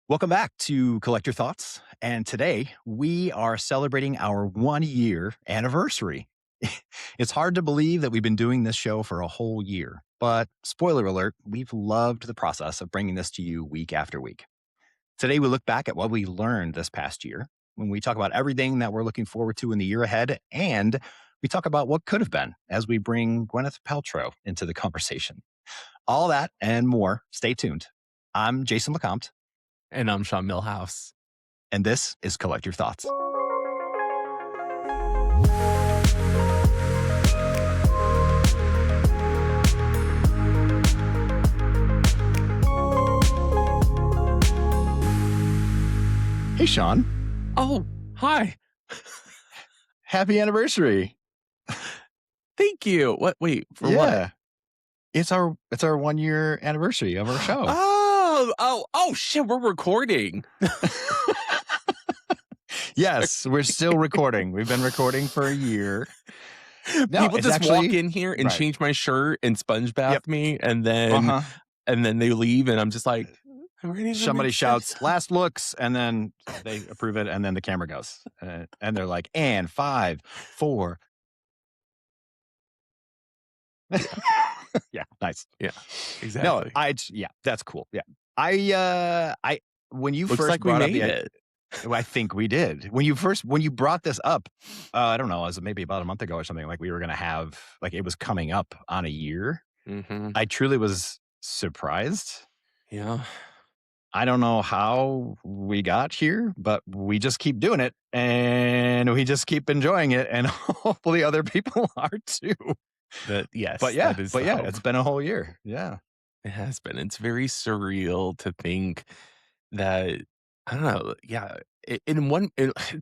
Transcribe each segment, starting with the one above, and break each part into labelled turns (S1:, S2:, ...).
S1: Welcome back to Collect Your Thoughts. And today we are celebrating our 1 year anniversary. It's hard to believe that we've been doing this show for a whole year, but spoiler alert, we've loved the process of bringing this to you week after week. Today we look back at what we learned this past year when we talk about everything that we're looking forward to in the year ahead, and we talk about what could have been as we bring Gwyneth Paltrow into the conversation. All that and more. Stay tuned. I'm Jason LeCompte.
S2: And I'm Sean Millhouse.
S1: And this is Collect Your Thoughts. Hey, Sean.
S2: Oh, hi.
S1: Happy anniversary.
S2: Thank you. What? Wait, for what?
S1: It's our 1 year anniversary of our show.
S2: Oh, shit, we're recording.
S1: Yes, we're still recording. We've been recording for a year. No,
S2: People
S1: it's
S2: just
S1: actually-
S2: walk in here and
S1: right.
S2: change my shirt and sponge bath
S1: Yep.
S2: me, and then they leave, and I'm just like, I'm ready for
S1: Somebody
S2: next
S1: shouts
S2: episode.
S1: last looks, and then they approve it, and then the camera goes. And they're like, and 5, 4. Yeah, nice.
S2: Yeah, exactly.
S1: No, that's cool. Yeah. I when you
S2: Looks
S1: first
S2: like we
S1: brought up
S2: made
S1: the
S2: it.
S1: I think we did. When you brought this up, I don't know, it was maybe about a month ago or something, like we were going to have, like it was coming up on a year.
S2: Mm-hmm.
S1: I truly was surprised.
S2: Yeah.
S1: I don't know how we got here, but we just keep doing it and we just keep enjoying it, and hopefully other people are too.
S2: Yes.
S1: But yeah,
S2: that is the hope.
S1: it's been a whole year. Yeah.
S2: It has been. It's very surreal to think that, I don't know. Yeah.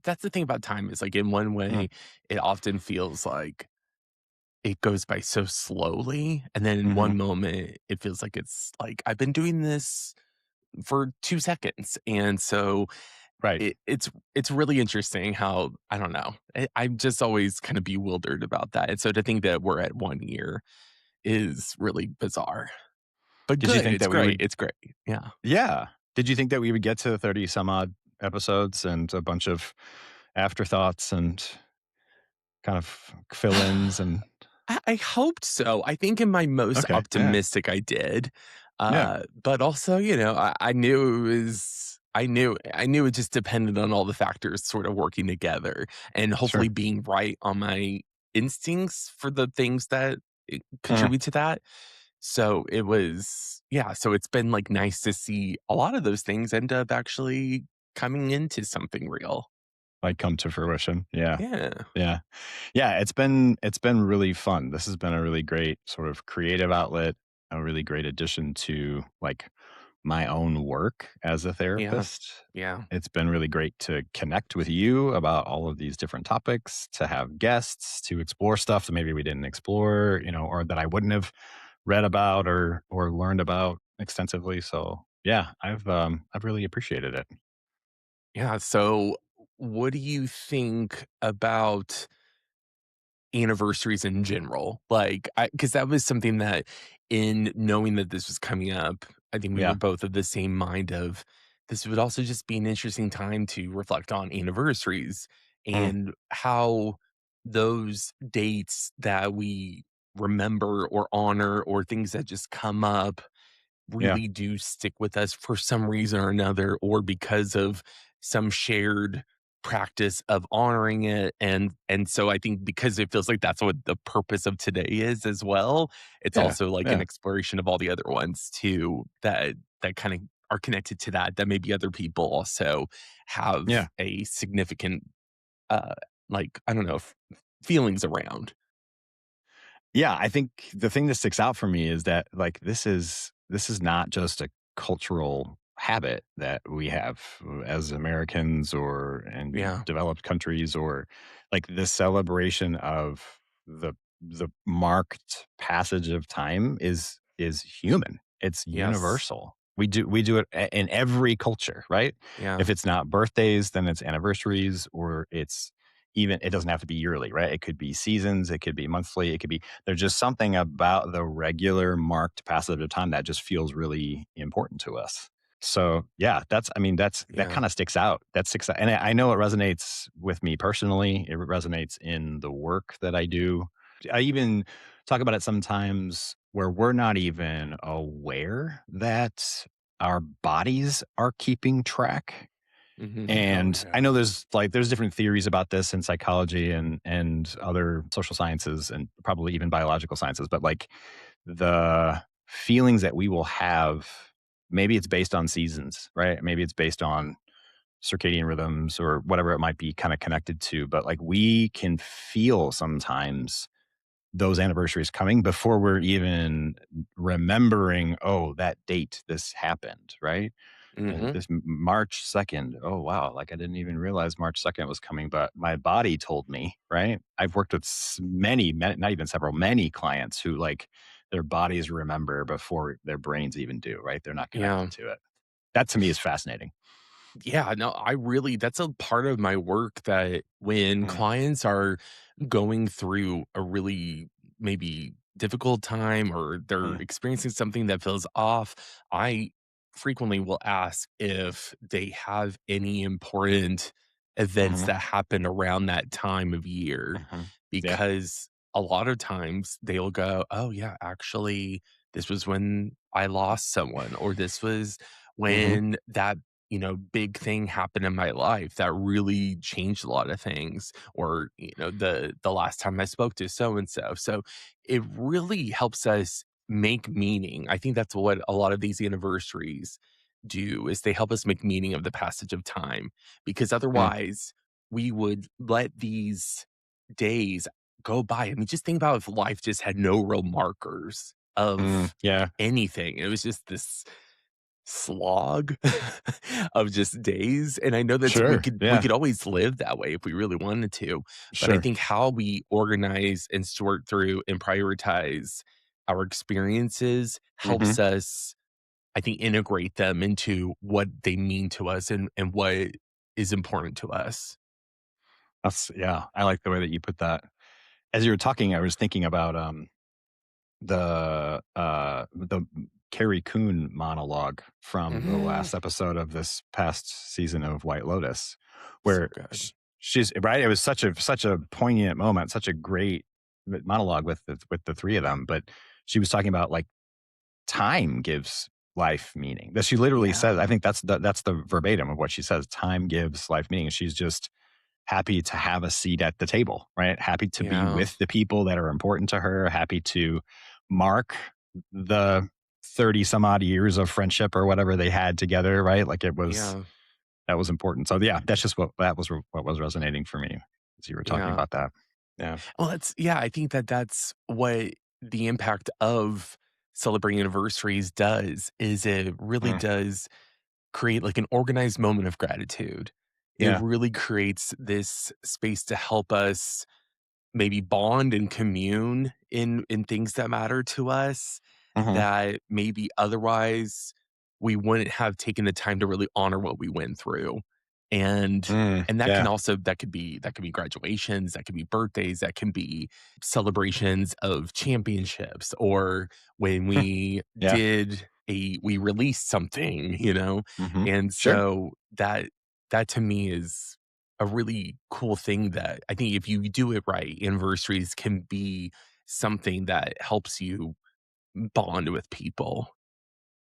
S2: That's the thing about time, is like, in one way, it often feels like it goes by so slowly. And then in one moment, it feels like it's like, I've been doing this for 2 seconds. And so
S1: Right.
S2: it's really interesting how, I don't know. I'm just always kind of bewildered about that. And so to think that we're at 1 year is really bizarre. But
S1: Did
S2: good.
S1: you think
S2: It's
S1: that we
S2: great.
S1: would
S2: It's great. Yeah.
S1: Yeah. Did you think that we would get to 30 some odd episodes and a bunch of afterthoughts and kind of fill-ins and
S2: I hoped so. I think in my most
S1: Okay, yeah.
S2: optimistic I did.
S1: Yeah.
S2: But also, I knew it was, I knew it just depended on all the factors sort of working together, and hopefully being right on my instincts for the things that contribute to that. So it was, so it's been like nice to see a lot of those things end up actually coming into something real.
S1: like come to fruition. Yeah.
S2: Yeah.
S1: Yeah. Yeah, it's been really fun. This has been a really great sort of creative outlet, a really great addition to like my own work as a therapist.
S2: Yeah.
S1: It's been really great to connect with you about all of these different topics, to have guests, to explore stuff that maybe we didn't explore, or that I wouldn't have read about or learned about extensively. So yeah, I've really appreciated it.
S2: Yeah. So, what do you think about anniversaries in general? Like, because that was something that, in knowing that this was coming up, I think we were
S1: Yeah.
S2: both of the same mind of, this would also just be an interesting time to reflect on anniversaries
S1: Mm.
S2: and how those dates that we remember or honor, or things that just come up,
S1: Yeah.
S2: really do stick with us for some reason or another, or because of some shared practice of honoring it. And so I think, because it feels like that's what the purpose of today is as well, it's
S1: Yeah.
S2: also like
S1: Yeah.
S2: an exploration of all the other ones too, that kind of are connected to that maybe other people also have
S1: Yeah.
S2: a significant uh like, I don't know, feelings around.
S1: Yeah, I think the thing that sticks out for me is that like this is not just a cultural habit that we have as Americans or in
S2: Yeah.
S1: developed countries, or like the celebration of the marked passage of time is human. It's
S2: Yes.
S1: universal. We do it in every culture, right?
S2: Yeah.
S1: If it's not birthdays, then it's anniversaries, or it doesn't have to be yearly, right? It could be seasons, it could be monthly, it could be, there's just something about the regular marked passage of time that just feels really important to us. So, yeah, that's I mean, that
S2: Yeah.
S1: kinda sticks out. That sticks out, and I know it resonates with me personally. It resonates in the work that I do. I even talk about it sometimes where we're not even aware that our bodies are keeping track.
S2: Mhm. Oh,
S1: And I
S2: yeah.
S1: know there's different theories about this in psychology and other social sciences and probably even biological sciences, but, like, the feelings that we will have, maybe it's based on seasons, right? Maybe it's based on circadian rhythms or whatever it might be kinda connected to, but, like, we can feel sometimes those anniversaries coming before we're even remembering, "Oh, that date this happened," right?
S2: Mhm.
S1: This March 2nd. Oh, wow. Like, I didn't even realize March 2nd was coming, but my body told me, right? I've worked with many, not even several, many clients who, like, their bodies remember before their brains even do, right? They're not
S2: Yeah.
S1: connected to it. That to me is fascinating.
S2: Yeah, no, I really that's a part of my work that when
S1: Mm,
S2: clients are going through a really maybe difficult time or they're
S1: mm,
S2: experiencing something that feels off, I frequently will ask if they have any important events
S1: mhm,
S2: that happen around that time of year
S1: mhm. Yeah.
S2: because a lot of times they'll go, "Oh yeah, actually this was when I lost someone or this was
S1: Mhm,
S2: when that big thing happened in my life that really changed a lot of things or, the last time I spoke to so and so. So it really helps us make meaning. I think that's what a lot of these anniversaries do is they help us make meaning of the passage of time because
S1: mm,
S2: otherwise we would let these days go by. I mean, just think about if life just had no real markers of
S1: yeah.
S2: anything. It was just this slog of just days, and I know that's we
S1: Sure.
S2: could we
S1: Yeah.
S2: could always live that way if we really wanted to, but I
S1: Sure.
S2: think how we organize and sort through and prioritize our experiences helps
S1: Mhm.
S2: us, I think, integrate them into what they mean to us and what is important to us.
S1: Yeah, I like the way that you put that. As you were talking, I was thinking about, the Carrie Coon monologue from the
S2: Mhm.
S1: last episode of this past season of White Lotus,
S2: So
S1: where
S2: good.
S1: she's right. It was such a poignant moment, such a great monologue with the three of them. But she was talking about like time gives life meaning. That she literally says. I
S2: Yeah.
S1: think that's the verbatim of what she says. Time gives life meaning. She's just happy to have a seat at the table, right? Happy to be
S2: Yeah.
S1: with the people that are important to her, happy to mark the 30 some odd years of friendship or whatever they had together, right? Like
S2: Yeah.
S1: that was important. So yeah, that's just what was resonating for me as you were talking
S2: Yeah.
S1: about that. Yeah.
S2: Well, that's yeah, I think that that's what the impact of celebrating anniversaries does, is it really
S1: Mm,
S2: does create like an organized moment of gratitude. It
S1: yeah.
S2: really creates this space to help us maybe bond and commune in things that matter to us
S1: Hmm.
S2: that maybe otherwise we wouldn't have taken the time to really honor what we went through. And
S1: Mm,
S2: and that can
S1: yeah.
S2: also that could be graduations, that can be birthdays, that can be celebrations of championships or when we
S1: Yeah.
S2: we released something.
S1: Hmm.
S2: And
S1: Sure.
S2: so that to me is a really cool thing that I think if you do it right, anniversaries can be something that helps you bond with people.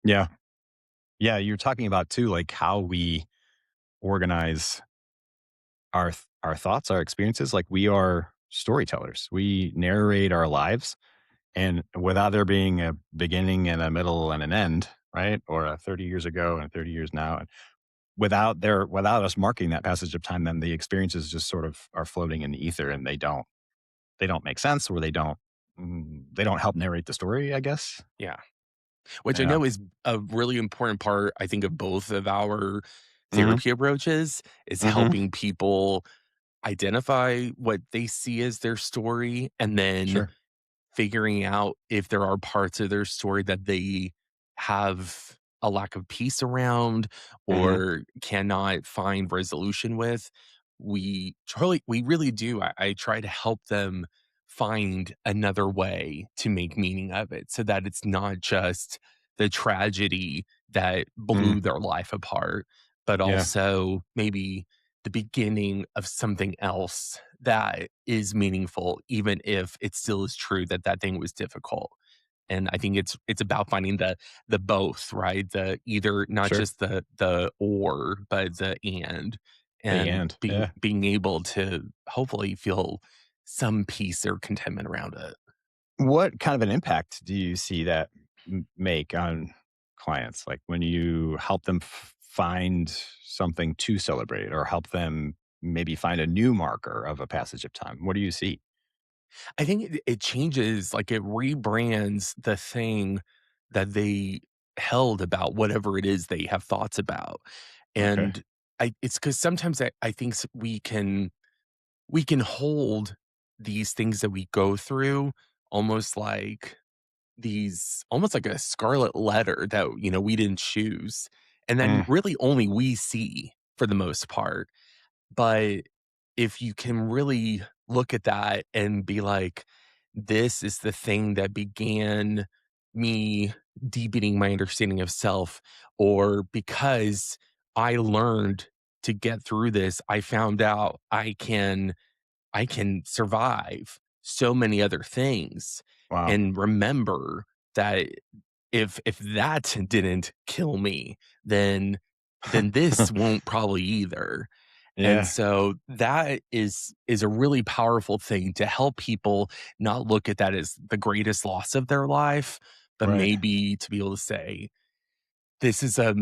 S1: Yeah. Yeah. You're talking about too, like how we organize our thoughts, our experiences, like we are storytellers. We narrate our lives, and without there being a beginning and a middle and an end, right? Or a 30 years ago and 30 years now, and without us marking that passage of time, then the experiences just sort of are floating in the ether, and they don't make sense, or they don't help narrate the story, I guess.
S2: Yeah. Which I
S1: Yeah.
S2: know is a really important part, I think, of both of our
S1: Hmm.
S2: therapy approaches is
S1: Hmm.
S2: helping people identify what they see as their story and then
S1: Sure.
S2: figuring out if there are parts of their story that they have a lack of peace around
S1: Hmm.
S2: or cannot find resolution with. We really do. I try to help them find another way to make meaning of it so that it's not just the tragedy that
S1: Mm,
S2: blew their life apart, but
S1: yeah,
S2: also maybe the beginning of something else that is meaningful, even if it still is true that that thing was difficult. And I think it's about finding the both, right? The either not
S1: sure.
S2: just the or, but the
S1: The
S2: and
S1: and
S2: being
S1: yeah.
S2: being able to hopefully feel some peace or contentment around it.
S1: What kind of an impact do you see that make on clients? Like when you help them find something to celebrate or help them maybe find a new marker of a passage of time. What do you see?
S2: I think it changes, like, it rebrands the thing that they held about whatever it is they have thoughts about,
S1: Okay.
S2: and I it's because sometimes I think we can hold these things that we go through almost like almost like a scarlet letter that, we didn't choose, and then
S1: Mm,
S2: really only we see for the most part, but if you can really look at that and be like, "This is the thing that began me deepening my understanding of self," or because I learned to get through this, I found out I can survive so many other things
S1: wow.
S2: and remember that if that didn't kill me, then this won't probably either. And
S1: Yeah.
S2: so that is a really powerful thing to help people not look at that as the greatest loss of their life, but
S1: Right.
S2: maybe to be able to say, this is a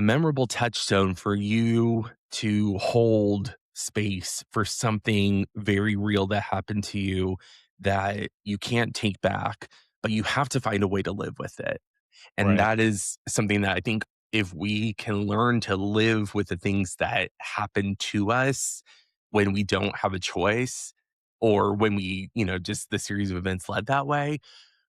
S2: memorable touchstone for you to hold space for something very real that happened to you that you can't take back, but you have to find a way to live with it. And
S1: Right.
S2: that is something that I think if we can learn to live with the things that happen to us when we don't have a choice, or when just the series of events led that way,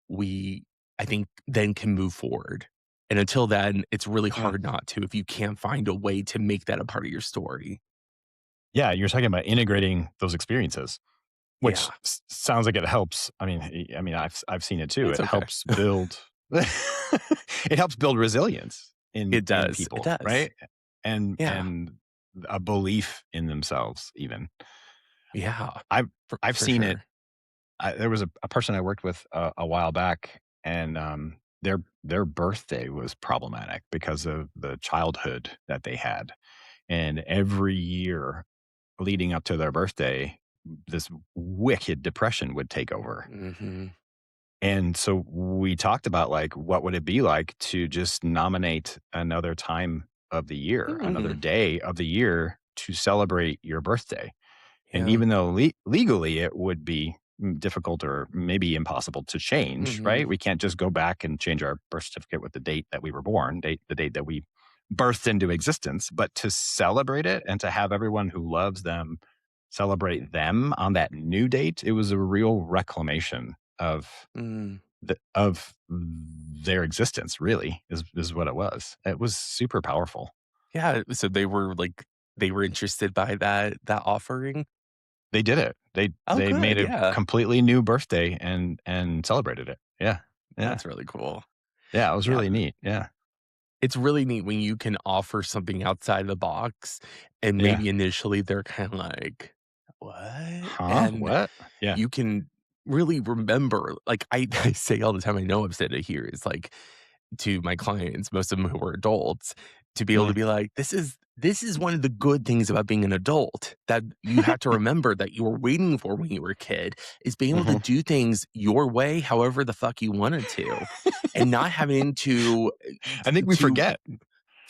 S2: we, I think, then can move forward. And until then, it's really
S1: Mm.
S2: hard not to if you can't find a way to make that a part of your story.
S1: Yeah. You're talking about integrating those experiences, which
S2: Yeah,
S1: sounds like it helps. I mean, I've seen it too.
S2: it's
S1: It
S2: okay.
S1: helps build. It helps build resilience
S2: It
S1: in
S2: does. It
S1: people,
S2: does.
S1: right? And
S2: Yeah.
S1: a belief in themselves. Even
S2: Yeah.
S1: I've I've
S2: For
S1: seen it.
S2: sure.
S1: There was a person I worked with a while back, and their birthday was problematic because of the childhood that they had, and every year leading up to their birthday, this wicked depression would take over.
S2: Hmm.
S1: And so we talked about like what would it be like to just nominate another time of the year, another
S2: Hmm.
S1: day of the year to celebrate your birthday. And
S2: Yeah.
S1: even though legally it would be difficult or maybe impossible to change,
S2: Hmm.
S1: right? We can't just go back and change our birth certificate with the date that we were born, the date that we birthed into existence, but to celebrate it and to have everyone who loves them celebrate them on that new date, it was a real reclamation
S2: Mm.
S1: of their existence, really, is what it was. It was super powerful.
S2: Yeah. So they were interested by that offering.
S1: They did it.
S2: Oh,
S1: They made
S2: good.
S1: a
S2: Yeah.
S1: completely new birthday and celebrated it. Yeah. Yeah.
S2: That's really cool.
S1: Yeah, it was
S2: Yeah.
S1: really neat. Yeah.
S2: It's really neat when you can offer something outside the box and
S1: Yeah.
S2: maybe initially they're kind of like, "What?"
S1: Huh?
S2: And
S1: What? Yeah.
S2: you can really remember, like, I say all the time, I know I've said it here, it's like, to my clients, most of them who are adults, to be able to
S1: Mm.
S2: be like, this is one of the good things about being an adult that you have to remember that you were waiting for when you were a kid, is being able to
S1: Mhm.
S2: do things your way, however the fuck you wanted to, and not having
S1: I think we
S2: to
S1: forget.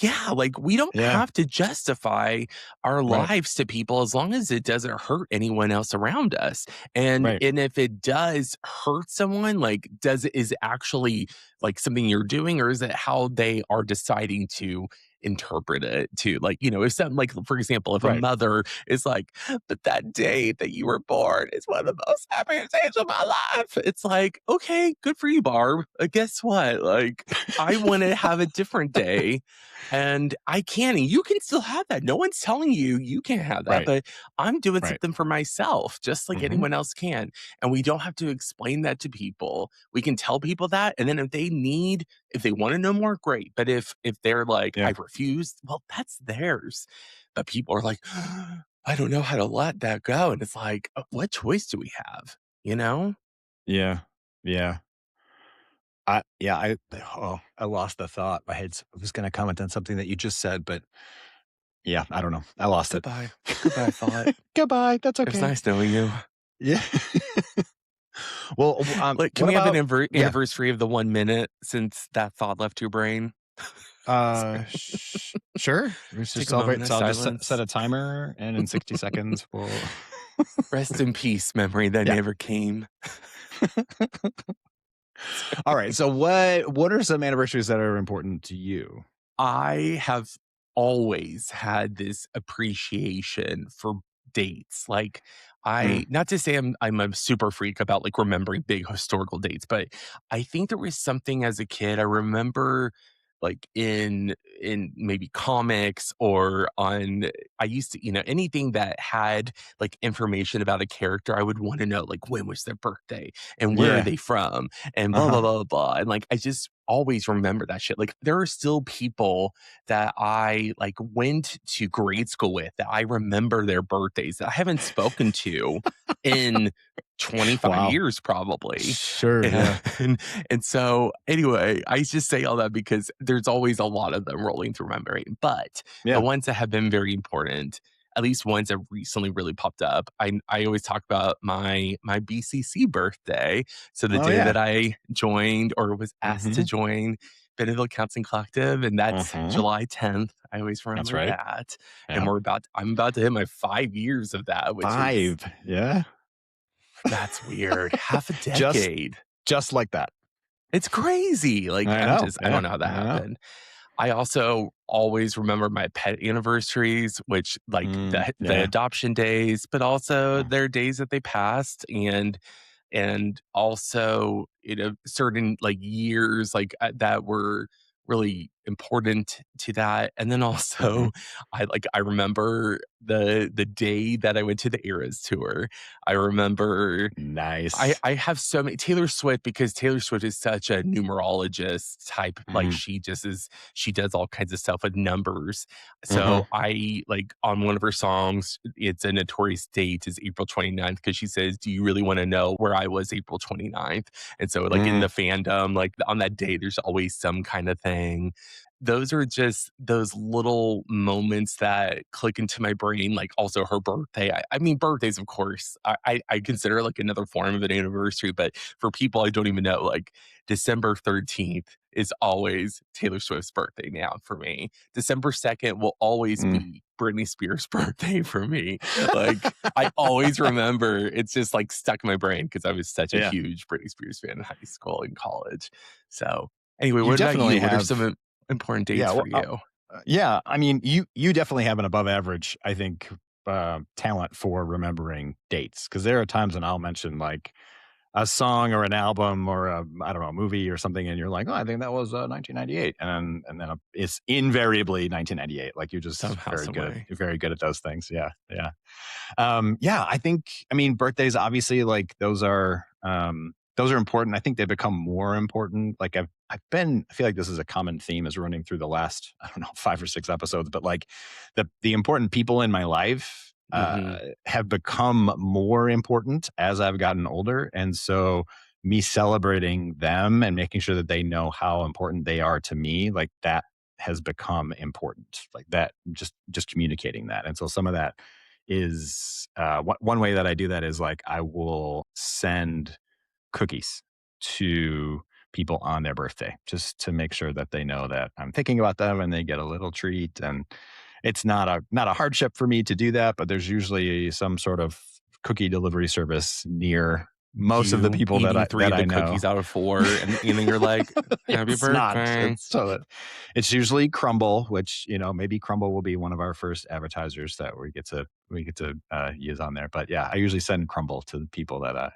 S2: yeah, like, we don't
S1: Yeah.
S2: have to justify our
S1: Right.
S2: lives to people as long as it doesn't hurt anyone else around us, and
S1: Right.
S2: if it does hurt someone, like, is it actually, like, something you're doing, or is it how they are deciding to interpret it too. Like, if something like, for example, if a
S1: Right.
S2: mother is like, but that day that you were born is one of the most happiest days of my life. It's like, okay, good for you, Barb. Guess what? Like, I want to have a different day and I can, and you can still have that. No one's telling you you can't have that,
S1: Right.
S2: but I'm doing
S1: Right.
S2: something for myself, just like
S1: Hmm.
S2: anyone else can. And we don't have to explain that to people. We can tell people that. And then if they want to know more, great. But if they're like,
S1: Yeah.
S2: I refuse, well, that's theirs. But people are like, I don't know how to let that go. And it's like, what choice do we have? You know?
S1: Yeah. Yeah. I lost the thought. I was going to comment on something that you just said, but yeah, I don't know. I lost it.
S2: Goodbye. Goodbye, thought.
S1: Goodbye. That's
S2: It was
S1: okay.
S2: nice knowing you.
S1: Yeah. Well,
S2: Like, can
S1: what
S2: we have an
S1: about yeah.
S2: anniversary of the 1 minute since that thought left your brain?
S1: Sure. We should
S2: Take a moment
S1: celebrate.
S2: of
S1: So I'll just set
S2: silence.
S1: a timer, and in 60 seconds, we'll.
S2: Rest in peace, memory that
S1: Yeah.
S2: never came.
S1: All right. So what are some anniversaries that are important to you?
S2: I have always had this appreciation for dates. Like
S1: Mm,
S2: I not to say I'm a super freak about like remembering big historical dates, but I think there was something as a kid I remember like in maybe comics or on I used to, anything that had like information about a character, I would want to know like when was their birthday and where are
S1: yeah.
S2: they from and
S1: Uh
S2: blah blah
S1: huh.
S2: blah blah. And like I just always remember that shit. Like there are still people that I like went to grade school with that I remember their birthdays that I haven't spoken to in 25
S1: Wow.
S2: years probably.
S1: Sure. Yeah.
S2: And and so anyway, I just say all that because there's always a lot of them rolling through my brain. But the
S1: Yeah.
S2: ones that have been very important, at least ones that recently really popped up. I always talk about my BCC birthday. So the
S1: Oh
S2: day
S1: yeah.
S2: that I joined or was asked to
S1: Mm-hmm.
S2: join Bentonville Counseling Collective, and that's
S1: Mm-hmm.
S2: July 10th. I always
S1: That's
S2: remember
S1: right.
S2: that. And
S1: Yeah.
S2: I'm about to hit my 5 years of that, which is
S1: 5. Yeah.
S2: that's weird. Half a
S1: Just
S2: decade.
S1: just like that.
S2: It's crazy. Like,
S1: I know.
S2: I
S1: Yeah.
S2: don't know how that
S1: I know.
S2: happened. I also always remember my pet anniversaries, which like the
S1: Yeah.
S2: adoption days, but also
S1: Mm,
S2: their days that they passed and also, certain like years like that were really important to that. And then
S1: mhm.
S2: also I remember the day that I went to the Eras tour. I remember
S1: Nice.
S2: I have so many Taylor Swift because Taylor Swift is such a numerologist type, like,
S1: Mhm.
S2: she does all kinds of stuff with numbers.
S1: Mhm.
S2: So, I like, on one of her songs, it's a notorious date is April 29th because she says, "Do you really wanna know where I was April 29th?" And so, like, in
S1: Mm,
S2: the fandom, like, on that day, there's always some kinda thing. Those are just those little moments that click into my brain, like, also her birthday. I mean, birthdays, of course, I consider, like, another form of an anniversary, but for people I don't even know, like, December 13th is always Taylor Swift's birthday now for me. December 2nd will always
S1: mm.
S2: be Britney Spears' birthday for me. Like, I always remember it's just, like, stuck in my brain because I was such a
S1: Yeah.
S2: huge Britney Spears fan in high school and college. So, anyway,
S1: You
S2: what about you?
S1: definitely
S2: What are
S1: have
S2: some important
S1: yeah,
S2: dates for you?
S1: yeah, I mean, you definitely have an above average, I think, talent for remembering dates because there are times when I'll mention, like, a song or an album or I don't know, a movie or something, and you're like, "Oh, I think that was, 1998," and then it's invariably 1998, like, you're just
S2: Somehow,
S1: very
S2: some
S1: good.
S2: way.
S1: You're very good at those things, yeah, yeah. Yeah, I mean, birthdays, obviously, like those are important. I think they become more important. Like I feel like this is a common theme is running through the last, I don't know, 5 or 6 episodes, but like the important people in my life,
S2: Mhm.
S1: have become more important as I've gotten older. And so me celebrating them and making sure that they know how important they are to me, like that has become important. Like that, just communicating that. And so some of that is one way that I do that is like I will send cookies to people on their birthday just to make sure that they know that I'm thinking about them and they get a little treat. And it's not a hardship for me to do that, but there's usually some sort of cookie delivery service near most of the
S2: you
S1: people
S2: eating 3
S1: that
S2: of
S1: I
S2: the
S1: know.
S2: cookies out of 4, and then you're like, "Happy
S1: It's not.
S2: birthday."
S1: It's usually Crumble, which, maybe Crumble will be one of our first advertisers that use on there. But yeah, I usually send Crumble to the people that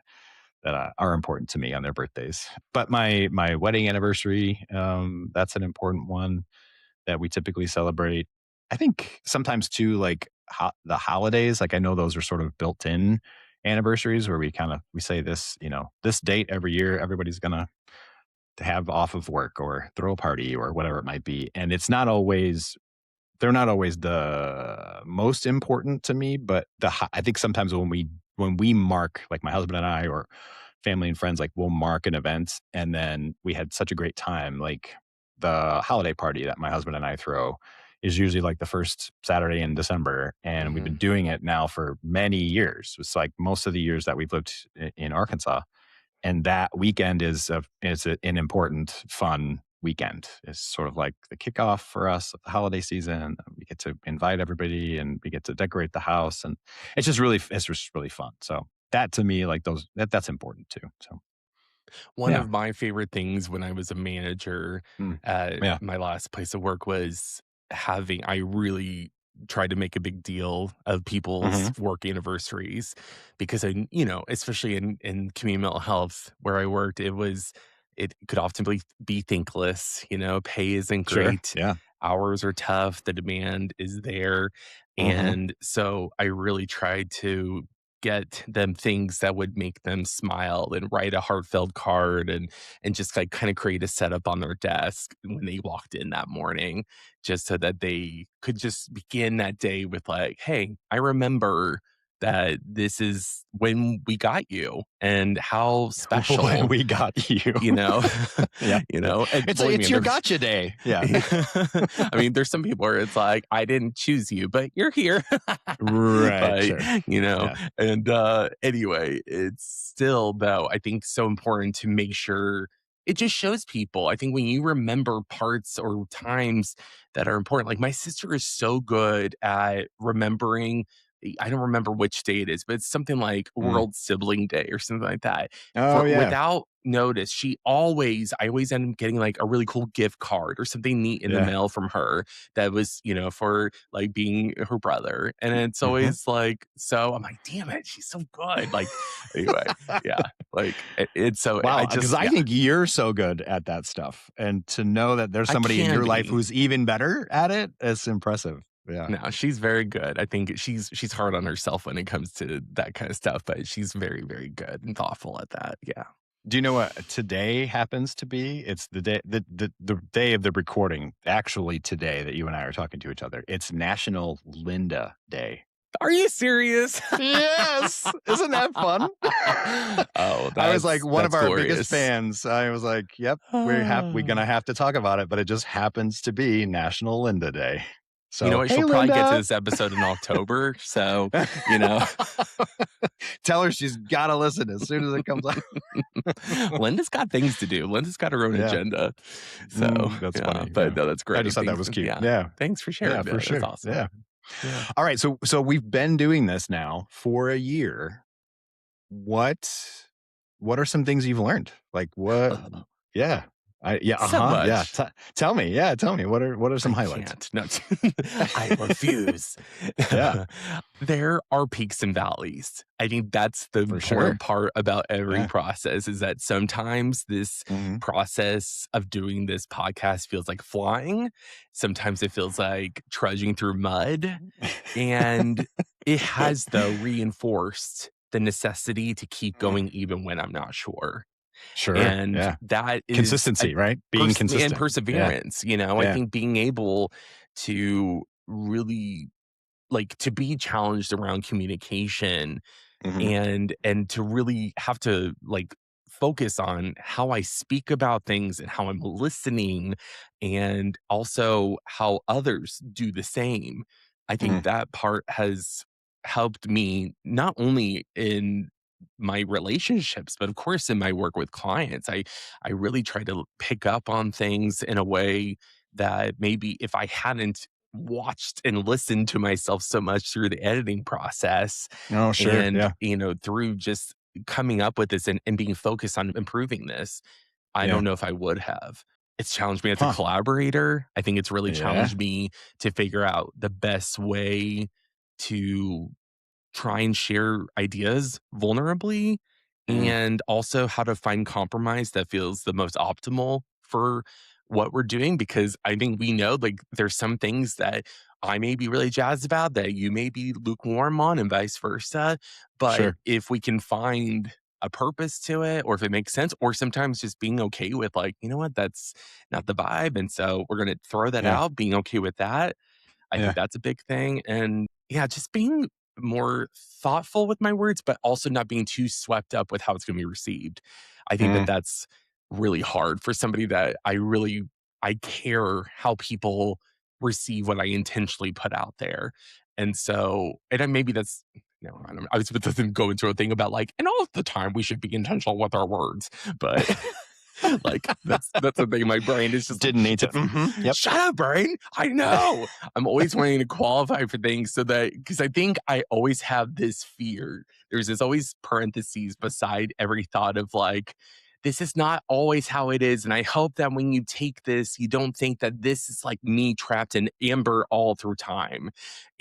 S1: are important to me on their birthdays. But my wedding anniversary, that's an important one that we typically celebrate. I think sometimes too, like the holidays, like I know those are sort of built in anniversaries where we say this, this date every year, everybody's gonna to have off of work or throw a party or whatever it might be. And they're not always the most important to me, but I think sometimes when we mark, like my husband and I or family and friends, like we'll mark an event and then we had such a great time. Like the holiday party that my husband and I throw is usually like the first Saturday in December. And we've been
S2: Mhm.
S1: doing it now for many years. It's like most of the years that we've lived in Arkansas. And that weekend an important, fun weekend. It's sort of like the kickoff for us of the holiday season. We get to invite everybody and we get to decorate the house, and it's just really fun. So that to me, like that's important too. So
S2: One
S1: yeah.
S2: of my favorite things when I was a manager
S1: Mm.
S2: at
S1: Yeah.
S2: my last place of work was I really tried to make a big deal of people's
S1: Hmm.
S2: work anniversaries because especially in community mental health where I worked, it could often be thankless, pay isn't
S1: Sure.
S2: great,
S1: Yeah.
S2: hours are tough, the demand is there.
S1: Hmm.
S2: And so I really tried to get them things that would make them smile and write a heartfelt card and just like kind of create a setup on their desk when they walked in that morning just so that they could just begin that day with like, hey, I remember that this is when we got you and how
S1: When
S2: special,
S1: we got you.
S2: you know,
S1: Yeah. Yeah.
S2: and
S1: It's
S2: believe me,
S1: it's your
S2: there's
S1: gotcha day. Yeah.
S2: I mean, there's some people where it's like, I didn't choose you, but you're here.
S1: Right.
S2: but,
S1: Sure.
S2: you know,
S1: Yeah.
S2: and anyway, it's still, though, I think so important to make sure it just shows people. I think when you remember parts or times that are important, like my sister is so good at remembering. I don't remember which day it is, but it's something like
S1: Mm.
S2: World Sibling Day or something like that.
S1: Oh
S2: For
S1: yeah.
S2: without notice, I always end up getting like a really cool gift card or something neat in the
S1: Yeah.
S2: mail from her that was, for like being her brother. And it's
S1: Hmm.
S2: always like, so I'm like, damn it, she's so good. Like, anyway, yeah, like it's so I
S1: Wow, because
S2: just,
S1: I
S2: yeah,
S1: think you're so good at that stuff, and to know that there's
S2: I
S1: somebody in
S2: can
S1: your life
S2: be.
S1: who's even better at it, is impressive. Yeah.
S2: No, she's very good. I think she's hard on herself when it comes to that kind of stuff, but she's very, very good and thoughtful at that. Yeah.
S1: Do you know what today happens to be? It's the day of the recording, actually today that you and I are talking to each other. It's National Linda Day.
S2: Are you serious?
S1: Yes! Isn't that fun?
S2: Oh,
S1: I was like one of
S2: that's
S1: our biggest
S2: glorious.
S1: fans. I was like, "Yep, we're gonna have to talk about it," but it just happens to be National Linda Day.
S2: You know
S1: So,
S2: what?
S1: hey,
S2: She'll probably get to
S1: Linda.
S2: this episode in October, so, you know,
S1: Tell her she's gotta listen as soon as it comes out.
S2: Linda's got things to do. Linda's got her own
S1: Yeah.
S2: agenda. So,
S1: That's
S2: yeah,
S1: funny, yeah.
S2: but no, that's
S1: I just
S2: great.
S1: thought that
S2: Thanks.
S1: was cute.
S2: Yeah.
S1: Yeah.
S2: Thanks for
S1: Yeah,
S2: sharing
S1: for
S2: that. That's
S1: sure.
S2: awesome.
S1: Yeah.
S2: Yeah.
S1: Alright, so we've been doing this now for a year. What what are some things you've learned? Like, what yeah.
S2: So
S1: Yeah.
S2: much.
S1: Tell me. Yeah, tell me. What are some
S2: I
S1: highlights?
S2: can't. No, I refuse.
S1: Yeah,
S2: There are peaks and valleys. I think that's the
S1: for sure.
S2: important part about every
S1: Yeah.
S2: process is that sometimes this
S1: Mhm.
S2: process of doing this podcast feels like flying. Sometimes it feels like trudging through mud. And it has, though, reinforced the necessity to keep
S1: Mm.
S2: going even when I'm not sure.
S1: Sure,
S2: And
S1: yeah.
S2: that is
S1: Consistency, right? Being
S2: and
S1: consistent. Yeah,
S2: perseverance, I
S1: yeah.
S2: think being able to really like to be challenged around communication
S1: Mhm.
S2: and to really have to like focus on how I speak about things and how I'm listening and also how others do the same. I think
S1: Mhm.
S2: that part has helped me not only in my relationships but of course in my work with clients. I really try to pick up on things in a way that maybe if I hadn't watched and listened to myself so much through the editing process
S1: Oh, sure,
S2: and,
S1: yeah.
S2: through just coming up with this and being focused on improving this, I
S1: Yeah.
S2: don't know if I would have. It's challenged me as a
S1: Huh.
S2: collaborator. I think it's really
S1: Yeah.
S2: challenged me to figure out the best way to try and share ideas vulnerably,
S1: Mm.
S2: and also how to find compromise that feels the most optimal for what we're doing, because I think we know, like, there's some things that I may be really jazzed about that you may be lukewarm on and vice versa. But
S1: Sure.
S2: if we can find a purpose to it, or if it makes sense, or sometimes just being okay with, like, you know what, that's not the vibe, and so we're going to throw that
S1: Yeah.
S2: out, being okay with that. I think
S1: Yeah.
S2: that's a big thing. And yeah, just being more thoughtful with my words, but also not being too swept up with how it's going to be received. I think that
S1: Mm.
S2: that's really hard for somebody that I care how people receive what I intentionally put out there. And so, and then maybe that's, I don't know, I was about to go into a thing about like, and all the time we should be intentional with our words, but like, that's the thing. My brain is just like,
S1: Didn't need to.
S2: it's
S1: Yep.
S2: shut up, brain. I know. I'm always wanting to qualify for things so that, because I think I always have this fear. There's this always parentheses beside every thought of like, this is not always how it is. And I hope that when you take this, you don't think that this is like me trapped in amber all through time.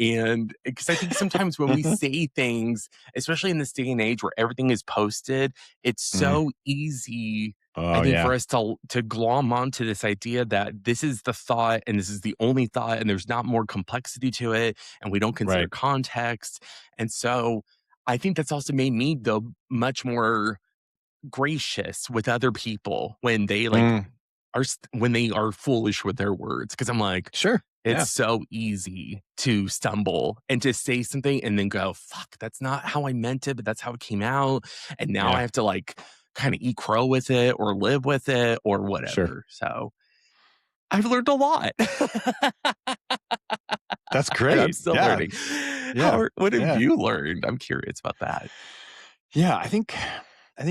S2: And because I think sometimes when we say things, especially in this day and age where everything is posted, it's
S1: Mm.
S2: so easy, I
S1: Oh,
S2: think, for
S1: yeah.
S2: us to glom onto this idea that this is the thought and this is the only thought and there's not more complexity to it, and we don't consider
S1: Right.
S2: context. And so I think that's also made me, though, much more gracious with other people when they like
S1: Mm.
S2: when they are foolish with their words, because I'm like,
S1: Sure.
S2: it's
S1: Yeah.
S2: so easy to stumble and to say something and then go, fuck, that's not how I meant it, but that's how it came out. And now I
S1: Yeah.
S2: have to like kind of eat crow with it or live with it or
S1: Sure.
S2: whatever. So I've learned a lot.
S1: That's
S2: And I'm
S1: great.
S2: still
S1: Yeah.
S2: learning.
S1: Yeah.
S2: What have
S1: Yeah.
S2: you learned? I'm curious about that.
S1: Yeah, I think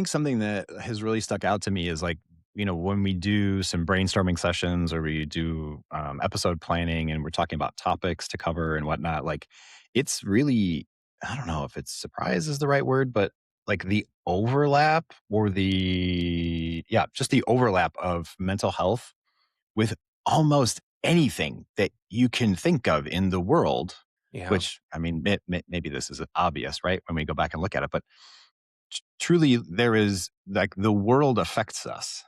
S1: something that has really stuck out to me is like, when we do some brainstorming sessions or we do episode planning and we're talking about topics to cover and whatnot, like it's really, I don't know if it's surprise is the right word, but like the overlap or just the overlap of mental health with almost anything that you can think of in the world,
S2: Yeah.
S1: which I mean, maybe this is obvious, right? When we go back and look at it, but truly there is like the world affects us.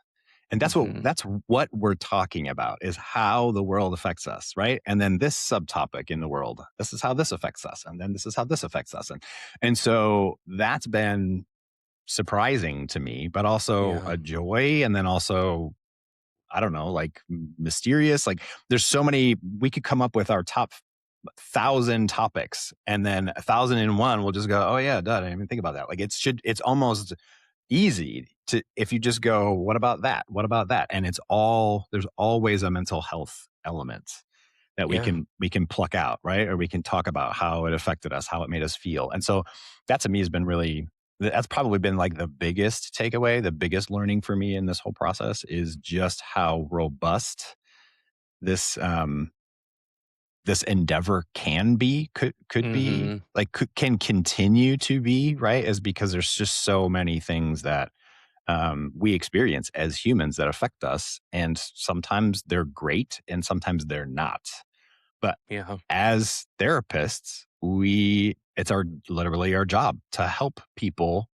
S1: And
S2: Hmm.
S1: that's what we're talking about is how the world affects us, right? And then this subtopic in the world, this is how this affects us, and then this is how this affects us, and so that's been surprising to me, but also
S2: Yeah.
S1: a joy, and then also I don't know, like mysterious. Like there's so many we could come up with our top 1,000 topics, and then 1,001 we'll just go, oh yeah, duh, I didn't even think about that. Like it's almost easy to if you just go, what about that? What about that? And there's always a mental health element that
S2: Yeah.
S1: we can pluck out, right? Or we can talk about how it affected us, how it made us feel. And so that to me has been really that's probably been like the biggest takeaway, the biggest learning for me in this whole process is just how robust this this endeavor can be, could be,
S2: Hmm.
S1: like can continue to be, right? Is because there's just so many things that we experience as humans that affect us. And sometimes they're great and sometimes they're not. But
S2: Yeah.
S1: as therapists, it's our literally our job to help people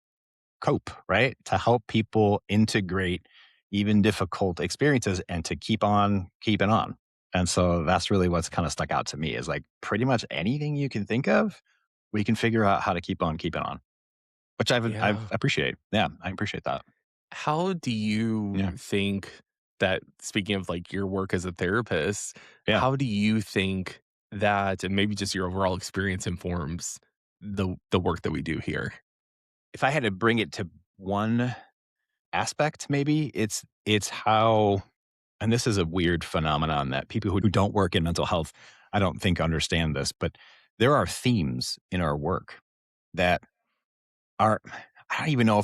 S1: cope, right? To help people integrate even difficult experiences and to keep on keeping on. And so that's really what's kind of stuck out to me is like pretty much anything you can think of, we can figure out how to keep on keeping on, which I've
S2: Yeah.
S1: appreciate. Yeah, I appreciate that.
S2: How do you
S1: Yeah.
S2: think that, speaking of like your work as a therapist,
S1: Yeah.
S2: how do you think that, and maybe just your overall experience, informs the work that we do here?
S1: If I had to bring it to one aspect, maybe it's how, and this is a weird phenomenon that people who don't work in mental health, I don't think understand this, but there are themes in our work that are, I don't even know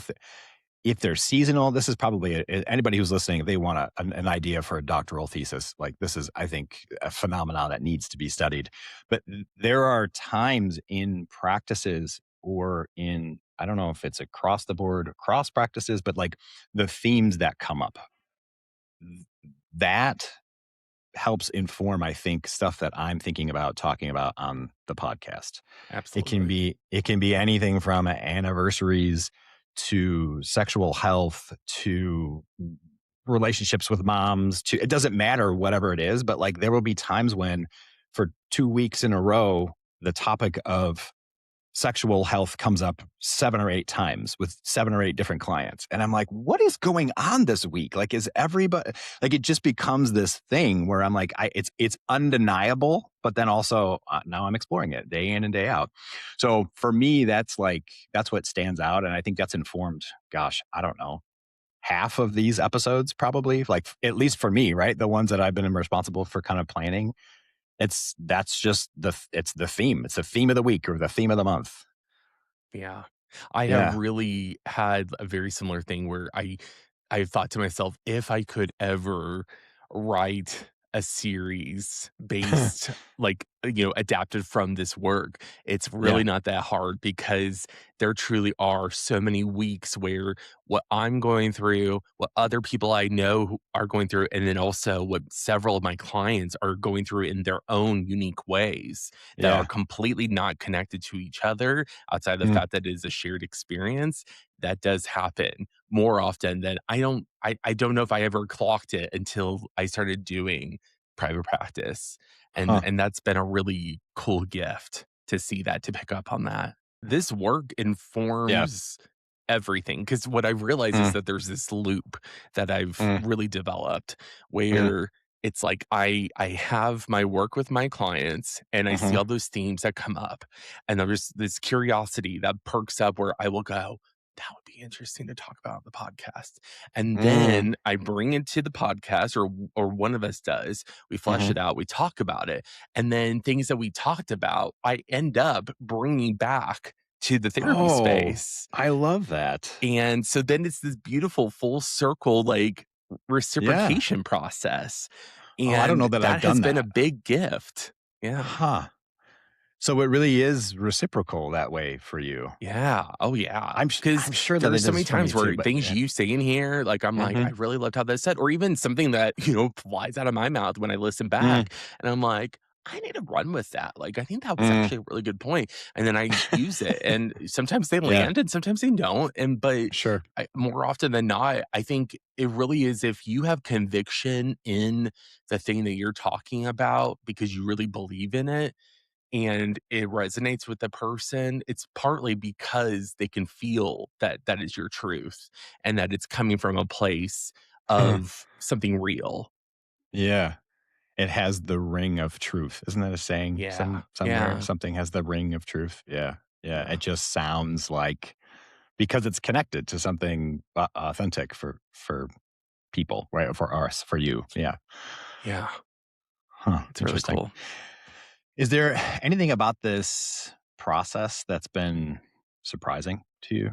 S1: if they're seasonal. This is probably anybody who's listening, if they want an idea for a doctoral thesis, like this is, I think, a phenomenon that needs to be studied. But there are times in practices or in, I don't know if it's across the board, cross practices, but like the themes that come up, that helps inform, I think, stuff that I'm thinking about talking about on the podcast.
S2: Absolutely.
S1: It can be anything from anniversaries to sexual health to relationships with moms to, it doesn't matter whatever it is, but like there will be times when for 2 weeks in a row the topic of sexual health comes up 7 or 8 times with 7 or 8 different clients. And I'm like, what is going on this week? Like, is everybody like, it just becomes this thing where I'm like, it's undeniable, but then also now I'm exploring it day in and day out. So for me, that's like, that's what stands out. And I think that's informed, gosh, I don't know, half of these episodes probably, like at least for me, right? The ones that I've been responsible for kind of planning. That's just it's the theme. It's the theme of the week or the theme of the month.
S2: Yeah. I have
S1: Yeah.
S2: really had a very similar thing where I thought to myself, if I could ever write a series based, like, adapted from this work, it's
S1: Yeah.
S2: really not that hard because there truly are so many weeks where what I'm going through, what other people I know who are going through, and then also what several of my clients are going through in their own unique ways that are
S1: Yeah.
S2: completely not connected to each other outside of the
S1: Mm.
S2: fact that it is a shared experience. That does happen more often than I don't know if I ever clocked it until I started doing private practice,
S1: Huh.
S2: and that's been a really cool gift to see that, to pick up on that. This work
S1: Yeah.
S2: informs everything because what I realize is
S1: Mm.
S2: that there's this loop that I've
S1: Mm.
S2: really developed
S1: Mm.
S2: where it's like I have my work with my clients and I see
S1: Mhm.
S2: all those themes that come up, and there's this curiosity that perks up where I will go, "That would be interesting to talk about on the podcast." And
S1: Mm.
S2: then I bring it to the podcast, or one of us does. We flesh it
S1: Mhm.
S2: out, we talk about it, and then things that we talked about, I end up bringing back to the therapy
S1: Oh,
S2: space.
S1: I love that.
S2: And so then it's this beautiful full circle, like,
S1: Yeah.
S2: reciprocation process,
S1: Oh, I don't know
S2: and
S1: that I've
S2: that has
S1: done
S2: been a
S1: that.
S2: big gift. Yeah.
S1: Huh. So it really is reciprocal that way for you.
S2: Yeah. Oh, yeah. Because
S1: I'm sure that
S2: there's
S1: it
S2: so many
S1: is for me
S2: times
S1: too,
S2: where
S1: but
S2: things
S1: yeah.
S2: you say in here, like, I'm like, "I
S1: Mhm.
S2: really loved how that said," or even something that, flies out of my mouth when I listen
S1: Mm.
S2: back, and I'm like, "I need to run with that." Like, I think that was
S1: Mm.
S2: actually a really good point, and then I use it, and sometimes they
S1: Yeah.
S2: land and sometimes they don't, but
S1: Sure.
S2: more often than not, I think it really is if you have conviction in the thing that you're talking about because you really believe in it, and it resonates with the person, it's partly because they can feel that that is your truth and that it's coming from a place of something real.
S1: Yeah. It has the ring of truth. Isn't that a saying
S2: Yeah.
S1: somewhere?
S2: Yeah.
S1: Something has the ring of truth. Yeah. Yeah.
S2: Yeah.
S1: It just sounds like, because it's connected to something authentic for people, right? For us, for you. Yeah.
S2: Yeah.
S1: Huh.
S2: It's really
S1: Interesting.
S2: cool.
S1: Is there anything about this process that's been surprising to you?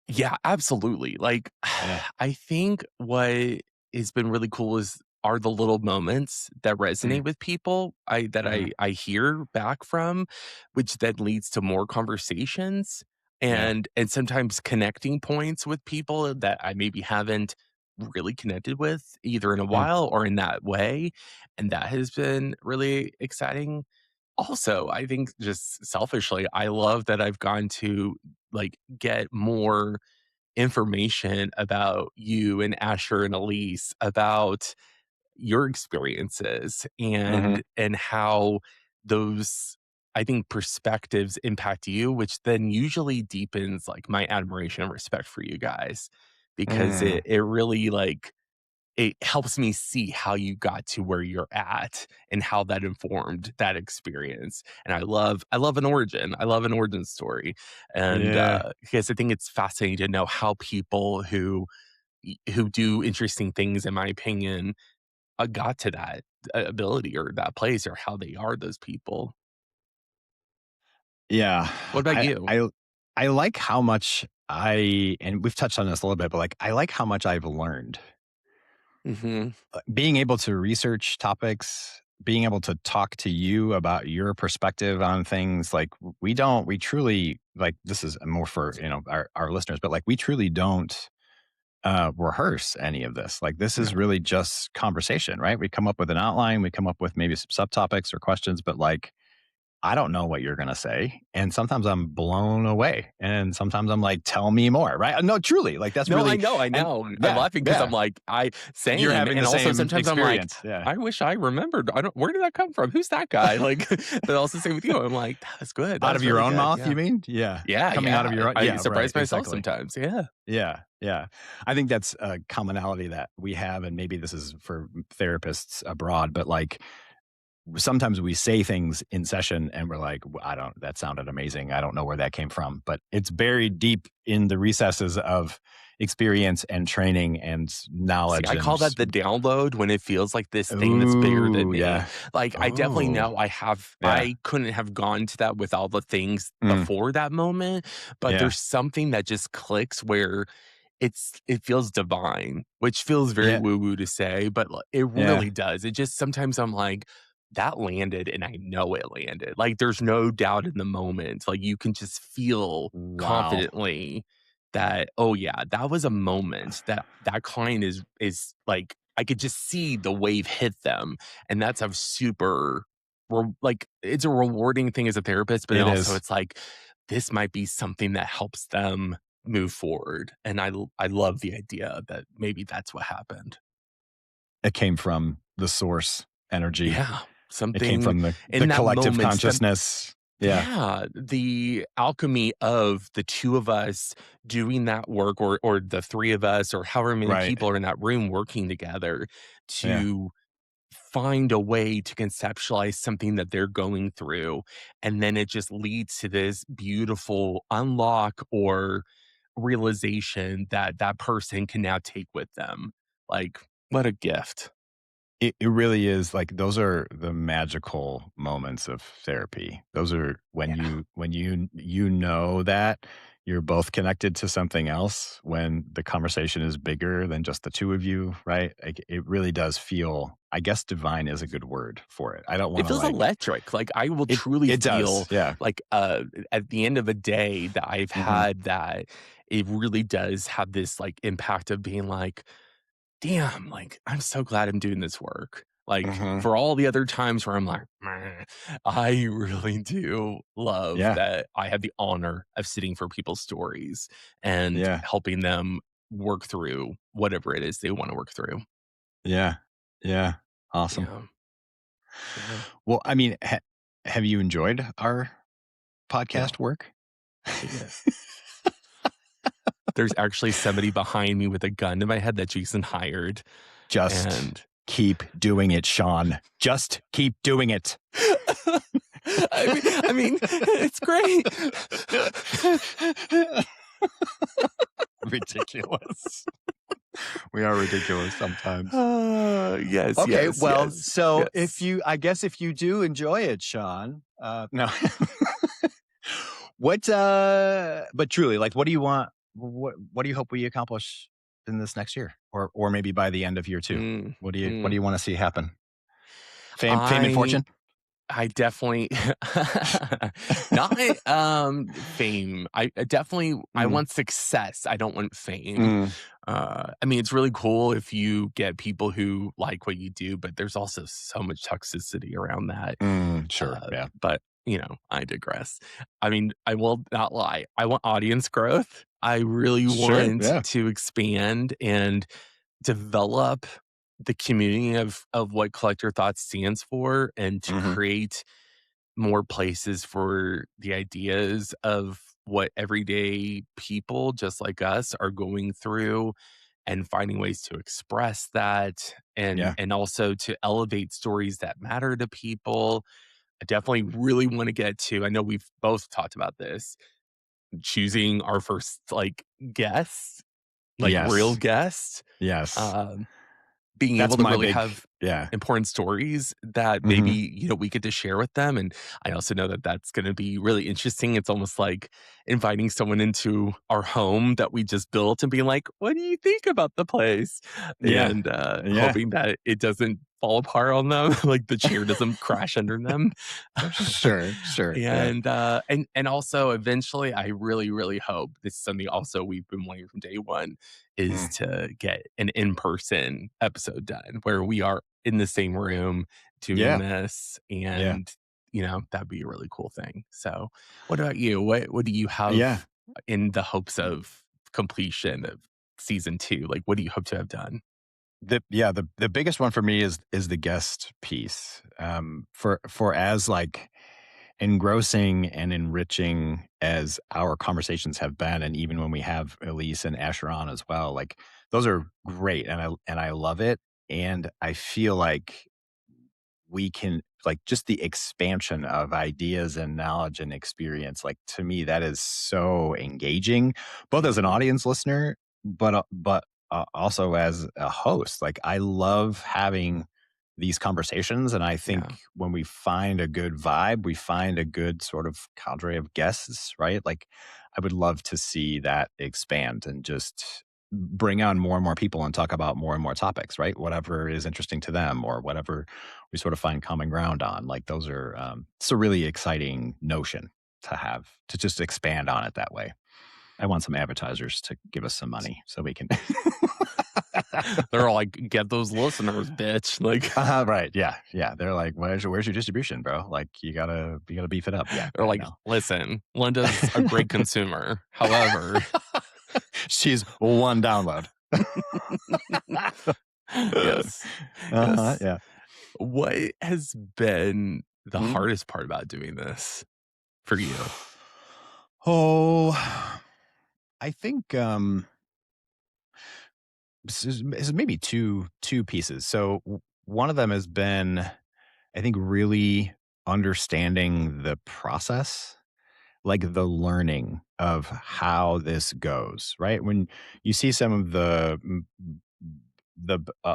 S2: Yeah, absolutely. Like,
S1: Yeah.
S2: I think what has been really cool are the little moments that
S1: Mm.
S2: resonate with people that
S1: Mhm.
S2: I hear back from, which then leads to more conversations
S1: Yeah.
S2: and sometimes connecting points with people that I maybe haven't really connected with either in a
S1: Mm.
S2: while or in that way. And that has been really exciting. Also, I think just selfishly, I love that I've gone to like get more information about you and Asher and Elise about your experiences
S1: Mhm.
S2: and how those I think perspectives impact you, which then usually deepens like my admiration and respect for you guys because
S1: Mm.
S2: it really like it helps me see how you got to where you're at and how that informed that experience. And I love an origin. I love an origin story. And
S1: Yeah.
S2: because I think it's fascinating to know how people who do interesting things, in my opinion, got to that ability or that place or how they are those people.
S1: Yeah.
S2: What about
S1: I
S2: you?
S1: I I like how much and we've touched on this a little bit, but, like, I like how much I've learned.
S2: Mhm.
S1: Being able to research topics, being able to talk to you about your perspective on things, like, we truly like, this is more for, our listeners, but, like, we truly don't, rehearse any of this. Like, this is
S2: No.
S1: really just conversation, right? We come up with an outline, we come up with maybe some subtopics or questions, but, like, I don't know what you're gonna say, and sometimes I'm blown away, and sometimes I'm like, "Tell me more," right? No, truly, like, that's
S2: No, I
S1: really
S2: know, I
S1: and
S2: know. I'm
S1: yeah,
S2: laughing because 'cause I'm
S1: yeah.
S2: like, I
S1: You're
S2: same,
S1: having the
S2: and also
S1: same
S2: sometimes I'm like,
S1: experience, yeah.
S2: "I wish I remembered. I don't where did that come from? Who's that guy?" Like, but also same with you. I'm like, "That was good. That
S1: Out of
S2: was
S1: your
S2: really
S1: own
S2: good."
S1: mouth,
S2: Yeah.
S1: you mean? Yeah.
S2: Yeah,
S1: Coming out
S2: yeah.
S1: of your own
S2: I
S1: yeah,
S2: surprise
S1: right,
S2: myself
S1: exactly.
S2: sometimes. Yeah.
S1: Yeah, yeah. I think that's a commonality that we have, and maybe this is for therapists abroad, but, like, sometimes we say things in session and we're like, I don't, that sounded amazing. I don't know where that came from, but it's buried deep in the recesses of experience and training and
S2: See,
S1: knowledge
S2: I call
S1: and,
S2: that the download when it feels like this thing that's bigger than
S1: ooh,
S2: me.
S1: yeah.
S2: Like, I definitely
S1: Oh,
S2: know
S1: yeah.
S2: I couldn't have gone to that with all the things
S1: Mm,
S2: before that moment, but
S1: yeah.
S2: there's something that just clicks where it feels divine, which feels very
S1: Yeah.
S2: woo-woo to say, but it
S1: Yeah.
S2: really does. It just sometimes I'm like, "That landed, and I know it landed." Like, there's no doubt in the moment. Like, you can just feel
S1: Wow.
S2: confidently that, "Oh, yeah, that was a moment that that client like, I could just see the wave hit them." And that's a super like, it's a rewarding thing as a therapist, but then
S1: It
S2: also
S1: is.
S2: it's like, this might be something that helps them move forward, and I love the idea that maybe that's what happened.
S1: It came from the source energy.
S2: Yeah,
S1: It came
S2: something
S1: from the
S2: in that
S1: collective
S2: moment,
S1: consciousness. Yeah.
S2: yeah, the alchemy of the 2 of us doing that work or the 3 of us or however many
S1: Right.
S2: people are in that room working together
S1: Yeah.
S2: to find a way to conceptualize something that they're going through, and then it just leads to this beautiful unlock or realization that that person can now take with them. Like, what a gift.
S1: It really is, like, those are the magical moments of therapy. Those are when
S2: Yeah.
S1: you know that you're both connected to something else, when the conversation is bigger than just the 2 of you, right? Like, it really does feel, I guess divine is a good word for it. I don't
S2: It
S1: wanna,
S2: feels
S1: like
S2: electric. Like, I will
S1: it
S2: truly
S1: it
S2: feel
S1: does, yeah.
S2: like, at the end of a day that I've
S1: Mhm,
S2: had that it really does have this, like, impact of being like, "Damn, like, I'm so glad I'm doing this work." Like,
S1: mhm.
S2: for all the other times where I'm like, "Meh," I really do love
S1: Yeah,
S2: that I have the honor of sitting for people's stories and
S1: yeah,
S2: helping them work through whatever it is they wanna work through.
S1: yeah, yeah. Awesome.
S2: Yeah, yeah,
S1: Well, I mean, have you enjoyed our
S2: yeah,
S1: podcast work?
S2: yeah. There's actually somebody behind me with a gun to my head that Jason hired,
S1: Just
S2: and
S1: keep doing it, Sean. Just keep doing it.
S2: I mean, it's great.
S1: Ridiculous. We are ridiculous sometimes.
S2: Yes,
S1: Okay,
S2: yes,
S1: well,
S2: yes,
S1: so if
S2: yes.
S1: you I guess if you do enjoy it, Sean, no. But truly, like, what do you want what do you hope we accomplish in this next year? Or maybe by the end of year 2?
S2: Mm,
S1: What do
S2: mm.
S1: you wanna see happen? Fame and
S2: I
S1: fortune?
S2: I definitely not, fame. I definitely I
S1: Mm,
S2: want success, I don't want fame.
S1: mm,
S2: I mean, it's really cool if you get people who like what you do, but there's also so much toxicity around that.
S1: sure, yeah.
S2: But, I digress. I mean, I will not lie. I want audience growth. I really
S1: Sure,
S2: want
S1: yeah.
S2: to expand and develop the community of what Collector Thoughts stands for and to
S1: Mhm,
S2: create more places for the ideas of what everyday people just like us are going through and finding ways to express that
S1: yeah.
S2: and also to elevate stories that matter to people. I definitely really want to get to, I know we've both talked about this, choosing our first like guest, like real
S1: Yes,
S2: guest.
S1: yes.
S2: Being able
S1: That's
S2: to
S1: my
S2: really
S1: big
S2: have
S1: Yeah.
S2: important stories that maybe,
S1: Mhm.
S2: we get to share with them, and I also know that that's gonna be really interesting. It's almost like inviting someone into our home that we just built and being like, "What do you think about the place?"
S1: Yeah.
S2: And,
S1: Yeah.
S2: hoping that it doesn't fall apart on them, like the chair doesn't crash under them.
S1: Sure, sure, yeah.
S2: And also eventually, I really, really hope this is something also we've been wanting from day one, is
S1: Mm.
S2: to get an in-person episode done where we are in the same room doing
S1: Yeah,
S2: this,
S1: yeah,
S2: and, that'd be a really cool thing. So, what about you? What do you
S1: yeah.
S2: have in the hopes of completion of season 2? Like, what do you hope to have done?
S1: The biggest one for me is the guest piece. For as, like, engrossing and enriching as our conversations have been, and even when we have Elise and Asher on as well, like, those are great, and I love it, and I feel like we can like, just the expansion of ideas and knowledge and experience, like, to me, that is so engaging, both as an
S2: Mhm.
S1: audience listener, but also as a host. Like, I love having these conversations, and I
S2: Yeah.
S1: think when we find a good vibe, we find a good sort of cadre of guests, right? Like, I would love to see that expand and just bring on more and more people and talk about more and more topics, right? Whatever is interesting to them or whatever we sort of find common ground on. Like, those are, it's a really exciting notion to have to just expand on it that way. I want some advertisers to give us some money so we can.
S2: They're all like, "Get those listeners, bitch." Like,
S1: Right. Yeah. Yeah. They're like, where's your distribution, bro? Like, you gotta beef it up. Yeah.
S2: they're
S1: I
S2: like,
S1: know.
S2: "Listen, Linda's a great consumer. However."
S1: She's one download.
S2: Yes.
S1: Uh-huh.
S2: Yes.
S1: Yeah.
S2: What has been the
S1: Mm.
S2: hardest part about doing this for you?
S1: Oh, I think this is maybe two pieces. So one of them has been, I think, really understanding the process, like the learning of how this goes, right? When you see some of the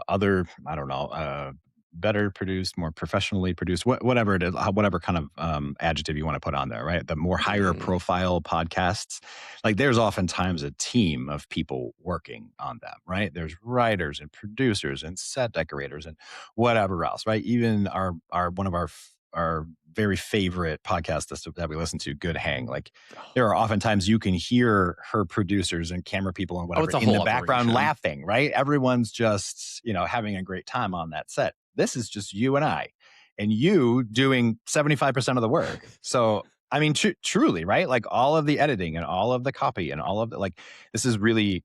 S1: other, I don't know, better produced, more professionally produced, whatever it is, whatever kind of adjective you want to put on there, right? The more higher
S2: Mm,
S1: profile podcasts, like there's oftentimes a team of people working on them, right? There's writers and producers and set decorators and whatever else, right? Even our one of our very favorite podcast that we listen to, Good Hang, like there are oftentimes you can hear her producers and camera people and
S2: oh,
S1: whatever
S2: it's a
S1: in the
S2: whole
S1: background
S2: operation.
S1: laughing, right? Everyone's just, having a great time on that set. This is just you and you doing 75% of the work. So, I mean, truly, right? Like all of the editing and all of the copy and all of the, like, this is really,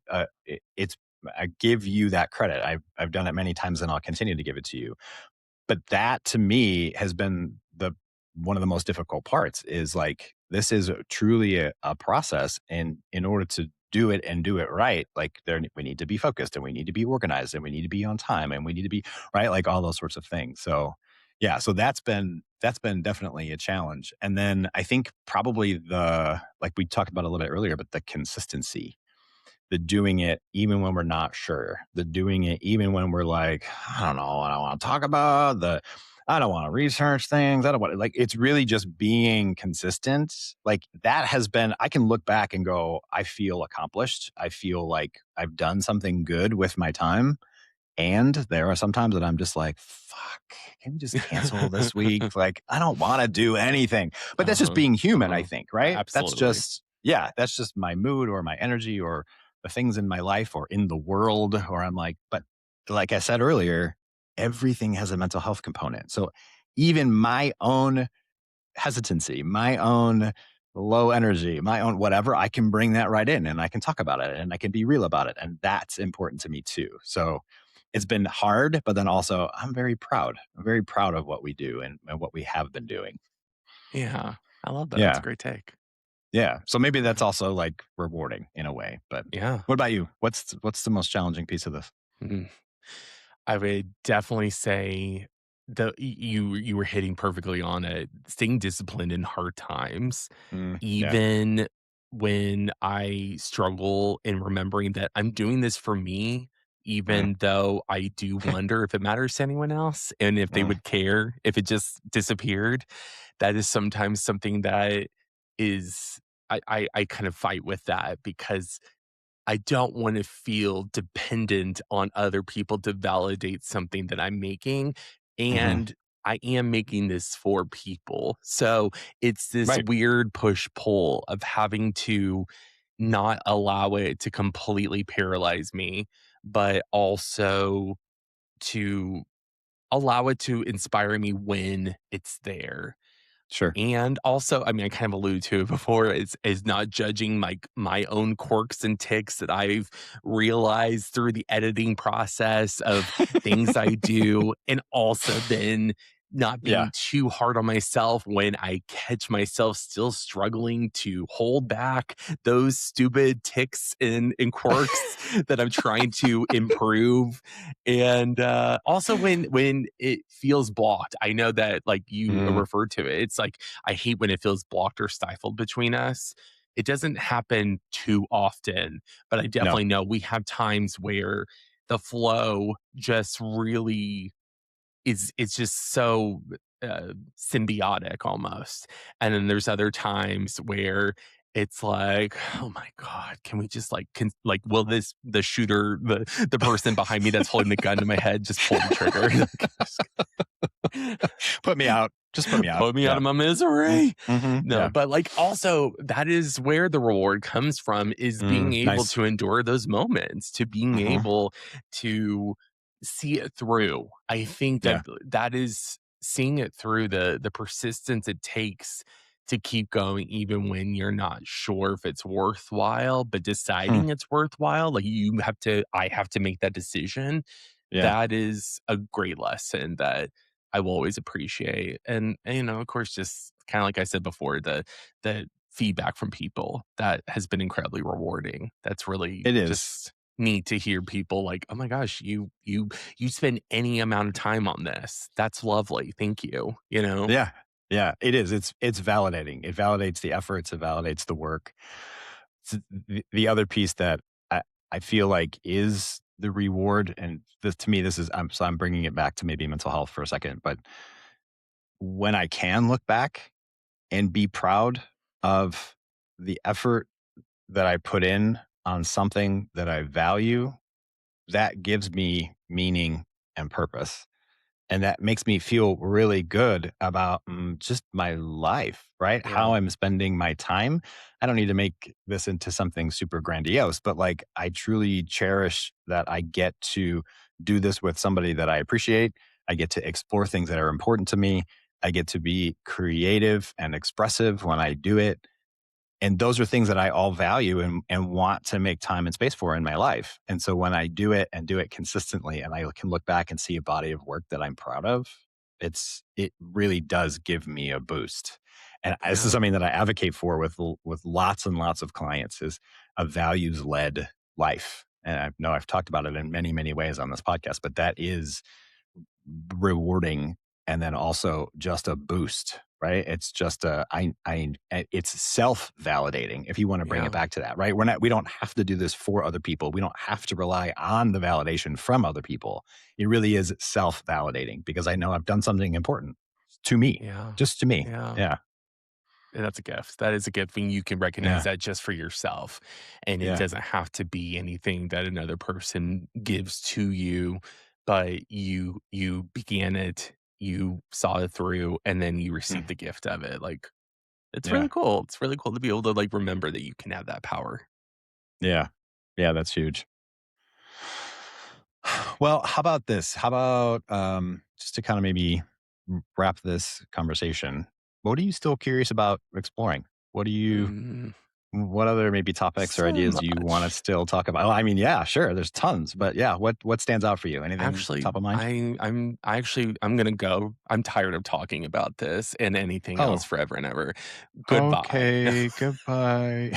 S1: it's, I give you that credit. I've done it many times and I'll continue to give it to you, but that to me has been the one of the most difficult parts is like this is truly a process, and in order to do it and do it right, like there we need to be focused and we need to be organized and we need to be on time and we need to be right, like all those sorts of things. So yeah, so that's been definitely a challenge. And then I think probably the, like we talked about a little bit earlier, but the consistency, the doing it even when we're not sure, the doing it even when we're like, I don't know what I want to talk about, I don't want to research things. I don't want, like, it's really just being consistent. Like that has been, I can look back and go, I feel accomplished. I feel like I've done something good with my time. And there are some times that I'm just like, fuck, can we just cancel this week? Like, I don't want to do anything. But that's just
S2: Uh-huh,
S1: being human, I
S2: uh-huh.
S1: think, right? That's
S2: Absolutely.
S1: just, yeah, that's just my mood or my energy or the things in my life or in the world. Or I'm like, but like I said earlier, everything has a mental health component. So even my own hesitancy, my own low energy, my own whatever, I can bring that right in and I can talk about it and I can be real about it. And that's important to me too. So it's been hard, but then also I'm very proud. I'm very proud of what we do and what we have been doing.
S2: Yeah, I love that. That's a
S1: Yeah.
S2: great take.
S1: Yeah. So maybe that's
S2: Okay.
S1: also like rewarding in a way. But
S2: Yeah.
S1: what about you? What's the most challenging piece of this?
S2: Mhm. I would definitely say you were hitting perfectly on it. Staying disciplined in hard times,
S1: Yeah.
S2: even when I struggle in remembering that I'm doing this for me,
S1: Mm,
S2: even though I do wonder if it matters to anyone else and if they
S1: mm,
S2: would care if it just disappeared. That is sometimes something that is I kind of fight with that because I don't wanna feel dependent on other people to validate something that I'm making,
S1: mhm.
S2: and I am making this for people. So, it's this
S1: Right.
S2: weird push-pull of having to not allow it to completely paralyze me, but also to allow it to inspire me when it's there.
S1: Sure.
S2: And also, I mean, I kind of alluded to it before, is not judging my own quirks and ticks that I've realized through the editing process of things I do, and also then not
S1: Yeah.
S2: being too hard on myself when I catch myself still struggling to hold back those stupid ticks and quirks that I'm trying to improve. And also when it feels blocked, I know that like you
S1: Mm,
S2: referred to it. It's like I hate when it feels blocked or stifled between us. It doesn't happen too often, but I
S1: no.
S2: definitely know we have times where the flow just really is it's just so symbiotic almost. And then there's other times where it's like, oh my god, can we just like like will this the shooter the person behind me that's holding the gun to my head just pull the trigger?
S1: Put me out. Just put me out.
S2: Put me out
S1: Yeah.
S2: of my
S1: Mm,
S2: misery.
S1: mhm.
S2: No,
S1: Yeah.
S2: but like also that is where the reward comes from is being able
S1: Nice.
S2: to endure those moments, to being
S1: Mhm.
S2: able to see it through. I think that
S1: Yeah.
S2: that is seeing it through the persistence it takes to keep going even when you're not sure if it's worthwhile, but
S1: Hmm.
S2: deciding it's worthwhile, like you have to I have to make that decision.
S1: Yeah.
S2: That is a great lesson that I will always appreciate. And, you know, of course, just kind of like I said before, the feedback from people that has been incredibly rewarding. That's really
S1: It is.
S2: just neat to hear people like, "Oh my gosh, you spend any amount of time on this. That's lovely. Thank you." You know?
S1: Yeah. Yeah. It is. It's validating. It validates the efforts. It validates the work. The other piece that I I feel like is the reward, and this to me, this is I'm bringing it back to maybe mental health for a second, but when I can look back and be proud of the effort that I put in on something that I value, that gives me meaning and purpose. And that makes me feel really good about just my life, right?
S2: Yeah.
S1: How I'm spending my time. I don't need to make this into something super grandiose, but like I truly cherish that I get to do this with somebody that I appreciate. I get to explore things that are important to me. I get to be creative and expressive when I do it, and those are things that I all value and want to make time and space for in my life. And so when I do it and do it consistently and I can look back and see a body of work that I'm proud of, it really does give me a boost. And this is
S2: Yeah.
S1: something that I advocate for with lots and lots of clients is a values led life. And I know I've talked about it in many, many ways on this podcast, but that is rewarding and then also just a boost, right? It's just it's self-validating if you want to bring it
S2: Yeah.
S1: back to that, right? We don't have to do this for other people. We don't have to rely on the validation from other people. It really is self-validating because I know I've done something important to me,
S2: Yeah.
S1: just to me.
S2: Yeah.
S1: Yeah.
S2: And that's a gift. That is a gift when you can recognize
S1: Yeah.
S2: that just for yourself. And it
S1: Yeah.
S2: doesn't have to be anything that another person gives to you, but you began it, you saw it through, and then you
S1: Mm.
S2: received the gift of it. Like it's
S1: Yeah.
S2: really cool. It's really cool to be able to like remember that you can have that power.
S1: Yeah. Yeah, that's huge. Well, how about this? How about just to kind of maybe wrap this conversation? What are you still curious about exploring? What do you?
S2: Mm,
S1: What other maybe topics or
S2: so
S1: ideas do you want to
S2: much.
S1: still talk about? Oh, I mean, yeah, sure. There's tons, but yeah, what stands out for you? Anything
S2: Actually,
S1: top of mind?
S2: I'm gonna go. I'm tired of talking about this and anything else
S1: Oh,
S2: forever and ever. Goodbye.
S1: okay. Goodbye.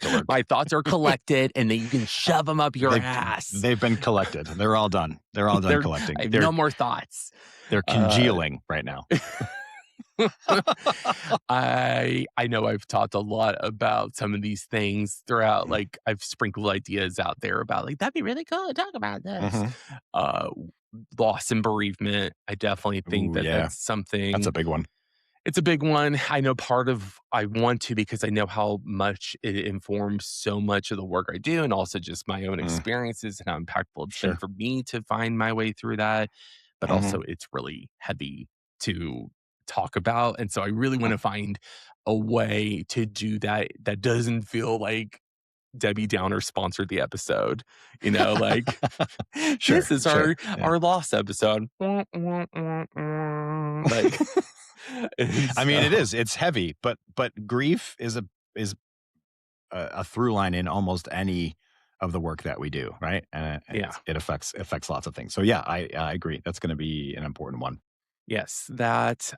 S1: Dork.
S2: My thoughts are collected and then you can shove them up your
S1: They've
S2: ass.
S1: they've been collected. They're all done. They're all done
S2: They're I
S1: collecting.
S2: have no more thoughts.
S1: They're
S2: Uh,
S1: congealing right now.
S2: I know I've talked a lot about some of these things throughout, like, I've sprinkled ideas out there about, like, "That'd be really cool to talk about this."
S1: Mhm.
S2: Uh, Loss and bereavement, I definitely think
S1: Ooh,
S2: that
S1: yeah.
S2: that's
S1: That's a
S2: something.
S1: big one.
S2: It's a big one. I know part of I want to because I know how much it informs so much of the work I do and also just my own
S1: Mm,
S2: experiences and how impactful it's been
S1: sure.
S2: for me to find my way through that. But
S1: Mhm.
S2: also, it's really heavy to talk about. And so I really want to find a way to do that that doesn't feel like Debbie Downer sponsored the episode. Like,
S1: Sure,
S2: this is
S1: sure, yeah.
S2: our lost episode. Like, and
S1: I mean, it
S2: so
S1: is, it's heavy, but grief is a through line in almost any of the work that we do, right? And
S2: yeah.
S1: it affects lots of things. So yeah, I agree. That's gonna be an important one.
S2: Yes, that,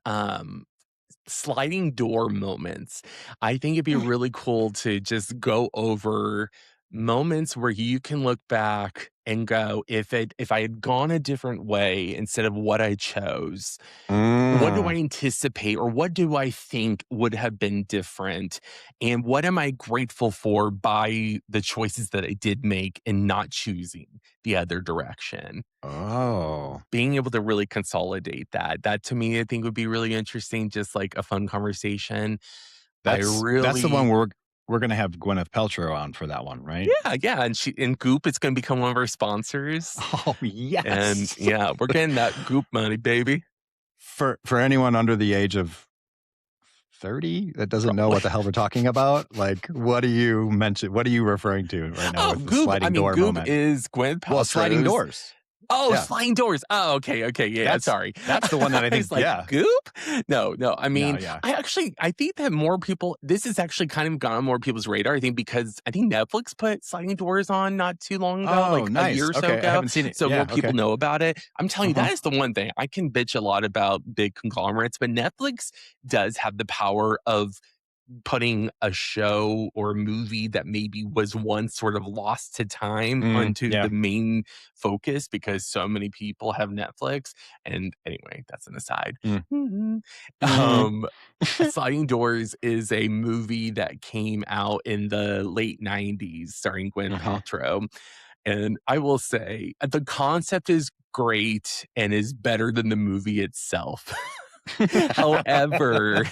S2: sliding door moments. I think it'd be really cool to just go over moments where you can look back and go, if I had gone a different way instead of what I chose, what do I
S1: Mm.
S2: anticipate or what do I think would have been different? And what am I grateful for by the choices that I did make and not choosing the other direction?
S1: Oh.
S2: Being able to really consolidate that to me, I think would be really interesting, just like a fun conversation. I
S1: That's the one
S2: really
S1: where we're gonna have Gwyneth Paltrow on for that one, right?
S2: yeah, yeah, and Goop is gonna become one of our sponsors,
S1: Oh,
S2: and
S1: yes.
S2: yeah, we're getting that Goop money, baby.
S1: For anyone under the age of 30 that doesn't know
S2: Probably.
S1: what the hell we're talking about, like, what are you referring to right now
S2: Oh,
S1: with the
S2: Goop I
S1: sliding
S2: mean,
S1: door
S2: Goop
S1: moment?
S2: is Gwyneth
S1: Well, sliding
S2: Paltrow's.
S1: doors.
S2: Oh,
S1: Yeah.
S2: sliding doors. Oh, okay, okay, yeah,
S1: That's
S2: sorry.
S1: that's the one that I
S2: I
S1: think,
S2: was like,
S1: yeah.
S2: "Goop?" No, no, I
S1: No,
S2: mean,
S1: yeah.
S2: I think that more people this has actually kind of gone on more people's radar, I think because I think Netflix put sliding doors on not too long ago,
S1: Oh,
S2: like a year
S1: nice.
S2: or so
S1: Okay, I
S2: ago,
S1: haven't seen it.
S2: so more
S1: Yeah,
S2: people
S1: okay.
S2: know about it. I'm telling you,
S1: Uh-huh.
S2: that is the one thing. I can bitch a lot about big conglomerates, but Netflix does have the power of putting a show or movie that maybe was once sort of lost to time onto
S1: Yeah.
S2: the main focus because so many people have Netflix. And anyway, that's an aside.
S1: Mm.
S2: Mhm.
S1: Mhm.
S2: Um, Sliding Doors is a movie that came out in the late 90s starring Gwyneth
S1: Uh-huh.
S2: Paltrow. And I will say the concept is great and is better than the movie itself. However,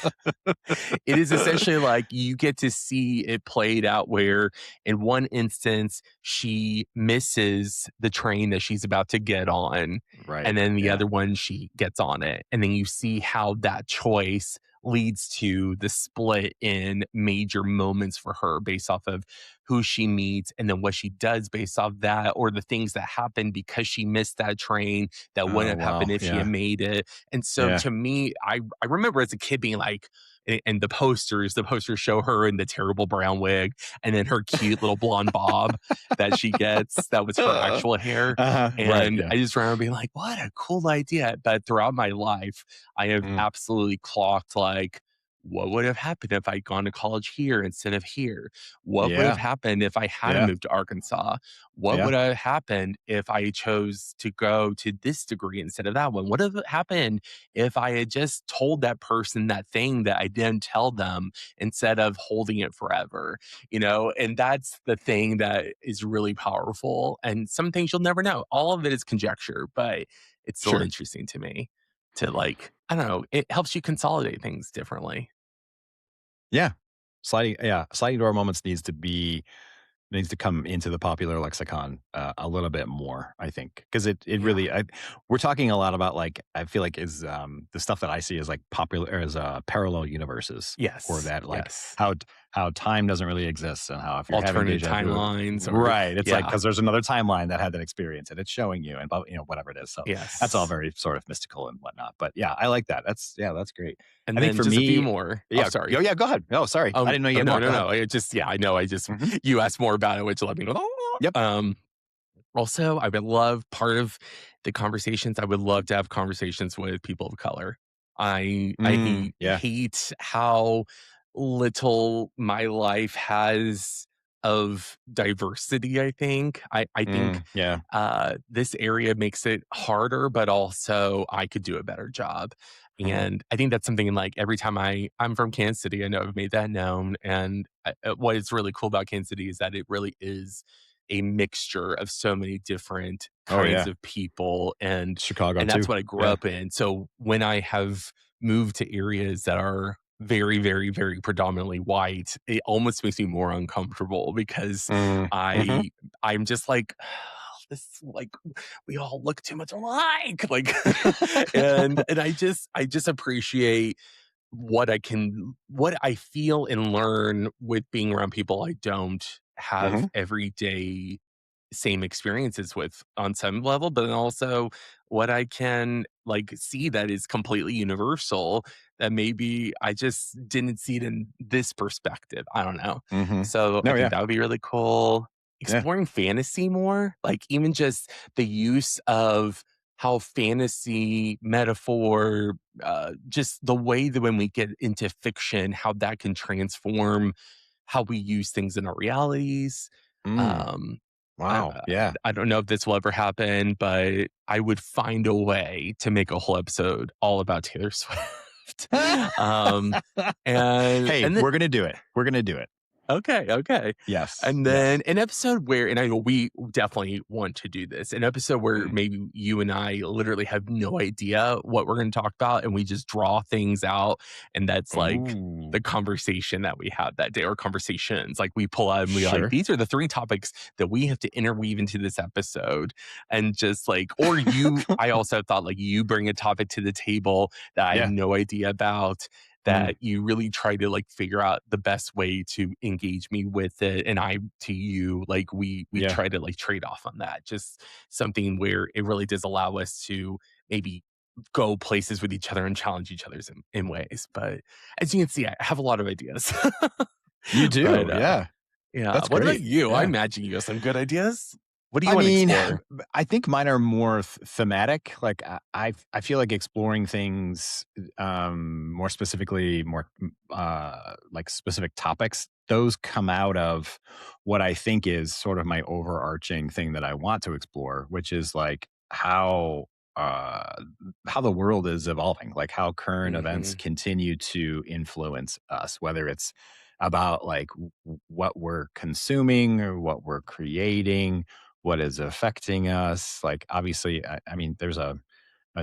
S2: it is essentially like you get to see it played out where, in one instance, she misses the train that she's about to get on.
S1: Right.
S2: And then the
S1: Yeah.
S2: other one, she gets on it. And then you see how that choice leads to the split in major moments for her based off of who she meets and then what she does based off that, or the things that happen because she missed that train that
S1: Oh,
S2: wouldn't have happened
S1: wow.
S2: if she had
S1: Yeah.
S2: made it. And so
S1: Yeah.
S2: to me, I remember as a kid being like, and the posters show her in the terrible brown wig and then her cute little blonde bob that she gets that was her actual hair.
S1: Uh-huh. Right.
S2: And
S1: Yeah.
S2: I just remember being like, what a cool idea. But throughout my life, I have
S1: Mm.
S2: absolutely clocked like, what would have happened if I'd gone to college here instead of here? What would have
S1: Yeah.
S2: happened if I hadn't
S1: Yeah.
S2: moved to Arkansas? What
S1: Yeah.
S2: would have happened if I chose to go to this degree instead of that one? What would have happened if I had just told that person that thing that I didn't tell them instead of holding it forever, and that's the thing that is really powerful. And some things you'll never know. All of it is conjecture, but it's still
S1: Sure.
S2: interesting to me to like, I don't know, it helps you consolidate things differently.
S1: Yeah. Sliding door moments needs to come into the popular lexicon, a little bit more, I think, because it
S2: Yeah.
S1: really we're talking a lot about, like, I feel like is, the stuff that I see is, like, popular as, parallel universes, or
S2: Yes.
S1: that, like,
S2: Yes.
S1: how time doesn't really exist, and how if you're having
S2: Alternate
S1: deja vu.
S2: timelines or
S1: Right, it's like
S2: yeah.
S1: because there's another timeline that had that experience, and it's showing you, and whatever it is, so that's all
S2: Yes.
S1: very sort of mystical and whatnot, but yeah, I like that. That's great. I
S2: And
S1: think
S2: then
S1: for
S2: just a few
S1: me.
S2: more. Oh,
S1: Yeah. Oh,
S2: sorry.
S1: yeah, go ahead. No, sorry. I didn't know you
S2: Oh,
S1: had
S2: no,
S1: more.
S2: no,
S1: Go ahead.
S2: no. It just yeah, I know. I just
S1: Mhm.
S2: you asked more about it, which let me go.
S1: Yep.
S2: Also, I would love part of the conversations. I would love to have conversations with people of color. I
S1: Yeah.
S2: hate how little my life has of diversity. I think
S1: Yeah.
S2: this area makes it harder, but also I could do a better job.
S1: Mhm.
S2: And I think that's something like every time I'm from Kansas City, I know I've made that known. And what is really cool about Kansas City is that it really is a mixture of so many different
S1: Oh,
S2: kinds
S1: yeah.
S2: of people,
S1: Chicago
S2: and that's
S1: too.
S2: what I grew
S1: Yeah.
S2: up in. So when I have moved to areas that are very, very, very predominantly white, it almost makes me more uncomfortable because
S1: Mm. Mhm.
S2: I I'm just like this like we all look too much alike. Like and I just appreciate what I feel and learn with being around people I don't have
S1: Mhm.
S2: every day same experiences with on some level, but then also what I can like see that is completely universal that maybe I just didn't see it in this perspective. I don't know.
S1: Mhm.
S2: So I
S1: No,
S2: think
S1: yeah.
S2: that would be really cool.
S1: Yeah.
S2: Exploring fantasy more, like even just the use of how fantasy metaphor, just the way that when we get into fiction, how that can transform how we use things in our realities.
S1: Mm.
S2: Um, I
S1: Wow. Yeah.
S2: I don't know if this will ever happen, but I would find a way to make a whole episode all about Taylor Swift. Um,
S1: Hey,
S2: and then
S1: we're gonna do it. We're gonna do it.
S2: okay, okay.
S1: Yes.
S2: And
S1: Yes.
S2: then an episode where and I know we definitely want to do this, an episode where
S1: Mm.
S2: maybe you and I literally have no idea what we're gonna talk about, and we just draw things out, and that's like
S1: Ooh.
S2: the conversation that we have that day or conversations. Like we pull out and we like,
S1: Sure.
S2: these are the 3 topics that we have to interweave into this episode. And just like or you I also thought like you bring a topic to the table that I have
S1: Yeah.
S2: no idea about
S1: Mm.
S2: that you really try to like figure out the best way to engage me with it and I to you like we
S1: Yeah.
S2: try to like trade off on that just something where it really does allow us to maybe go places with each other and challenge each other's in ways but as you can see I have a lot of ideas
S1: You
S2: but
S1: do. Yeah.
S2: yeah
S1: That's
S2: what about
S1: great.
S2: you I
S1: Yeah.
S2: imagine you have some good ideas what do you
S1: I
S2: want to
S1: mean,
S2: explore
S1: I think mine are more thematic. Like I feel like exploring things, more specifically, more like specific topics. Those come out of what I think is sort of my overarching thing that I want to explore, which is like uh, how the world is evolving, like how current events
S2: hmm
S1: continue to influence us, whether it's about like what we're consuming or what we're creating, what is affecting us. Like, obviously, I mean, there's a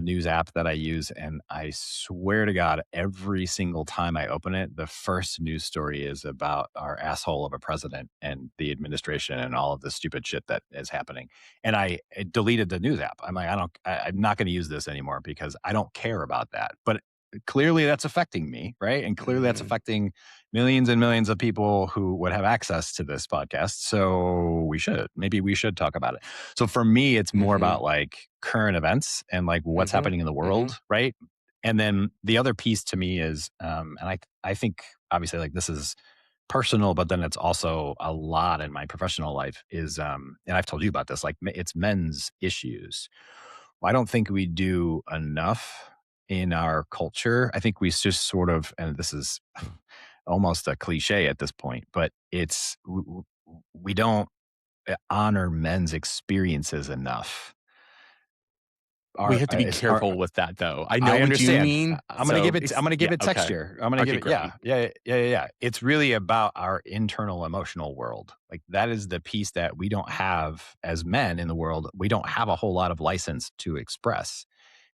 S1: news app that I use, and I swear to God, every single time I open it, the first news story is about our asshole of a president and the administration and all of the stupid shit that is happening. And I deleted the news app. I'm like, I'm not going to use this anymore because I don't care about that. But clearly that's affecting me, right? And clearly that's
S2: hmm
S1: affecting millions and millions of people who would have access to this podcast. So maybe we should talk about it. So for me, it's more
S2: hmm
S1: about like current events and like what's
S2: hmm
S1: happening in the
S2: hmm
S1: world, right? And then the other piece to me is, and I think obviously like this is personal, but then it's also a lot in my professional life is, and I've told you about this, like it's men's issues. I don't think we do enough in our culture. I think we just sort of, and this is almost a cliche at this point, but we don't honor men's experiences enough.
S2: we
S1: Our
S2: have to be
S1: is our
S2: careful with that though I know
S1: I
S2: what you
S1: understand.
S2: mean
S1: I'm gonna give
S2: yeah
S1: it
S2: okay
S1: texture. I'm gonna give
S2: okay
S1: it yeah,
S2: great
S1: yeah. It's really about our internal emotional world. Like, that is the piece that we don't have as men in the world. We don't have a whole lot of license to express.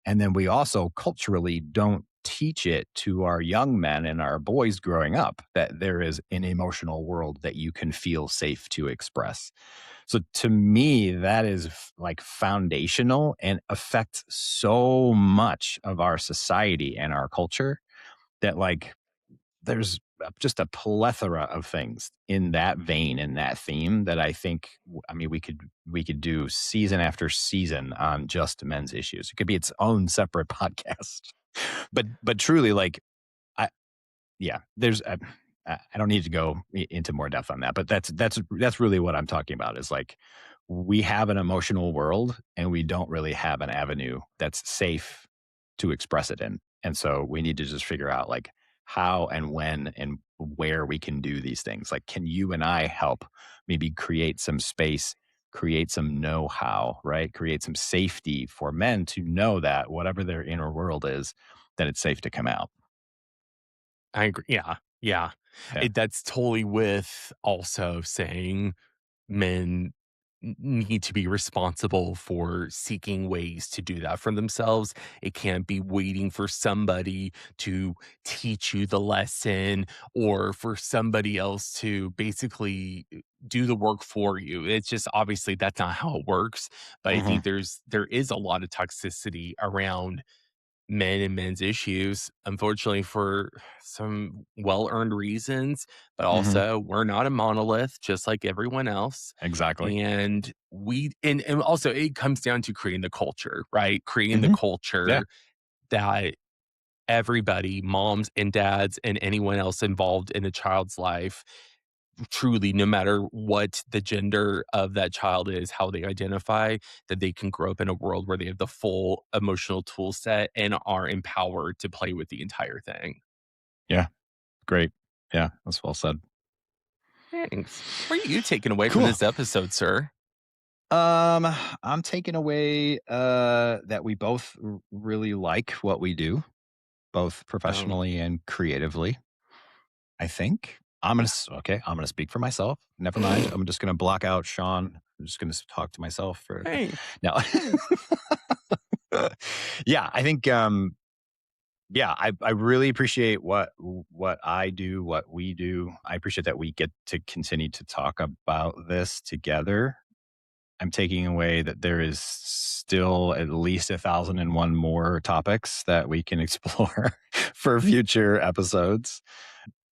S1: And then we also culturally don't teach it to our young men and our boys growing up that there is an emotional world that you can feel safe to express. So to me, that is like foundational and affects so much of our society and our culture that like there's just a plethora of things in that vein and that theme that I think I mean we could do season after season on just men's issues. It could be its own separate podcast. But truly like I yeah, there's I don't need to go into more depth on that, but that's really what I'm talking about is like we have an emotional world and we don't really have an avenue that's safe to express it in. And so we need to just figure out like how and when and where we can do these things. Like, can you and I help maybe create some space, create some know how, right? Create some safety for men to know that whatever their inner world is, then it's safe to come out.
S2: I agree. Yeah. Yeah.
S1: Yeah.
S2: That's totally with also saying men need to be responsible for seeking ways to do that for themselves. It can't be waiting for somebody to teach you the lesson or for somebody else to basically do the work for you. It's just obviously that's not how it works. But I
S1: Mhm.
S2: think there is a lot of toxicity around men and men's issues, unfortunately, for some well earned reasons, but
S1: Mhm.
S2: also we're not a monolith, just like everyone else.
S1: Exactly.
S2: And also it comes down to creating the culture, right? Creating the
S1: Mhm. Yeah.
S2: culture that everybody, moms and dads, and anyone else involved in a child's life, truly, no matter what the gender of that child is, how they identify, that they can grow up in a world where they have the full emotional tool set and are empowered to play with the entire thing.
S1: Yeah. Great. Yeah, that's well said.
S2: Thanks. What are you taking away from
S1: Cool.
S2: this episode, sir?
S1: Um, I'm taking away, that we both really like what we do, both
S2: Um,
S1: professionally and creatively, I think. Okay, I'm gonna speak for myself. Never mind. I'm just gonna block out Sean. I'm just gonna talk to myself for
S2: hey,
S1: no.
S2: hey.
S1: Yeah, I think, yeah, I really appreciate what I do, what we do. I appreciate that we get to continue to talk about this together. I'm taking away that there is still at least 1,001 more topics that we can explore for future episodes.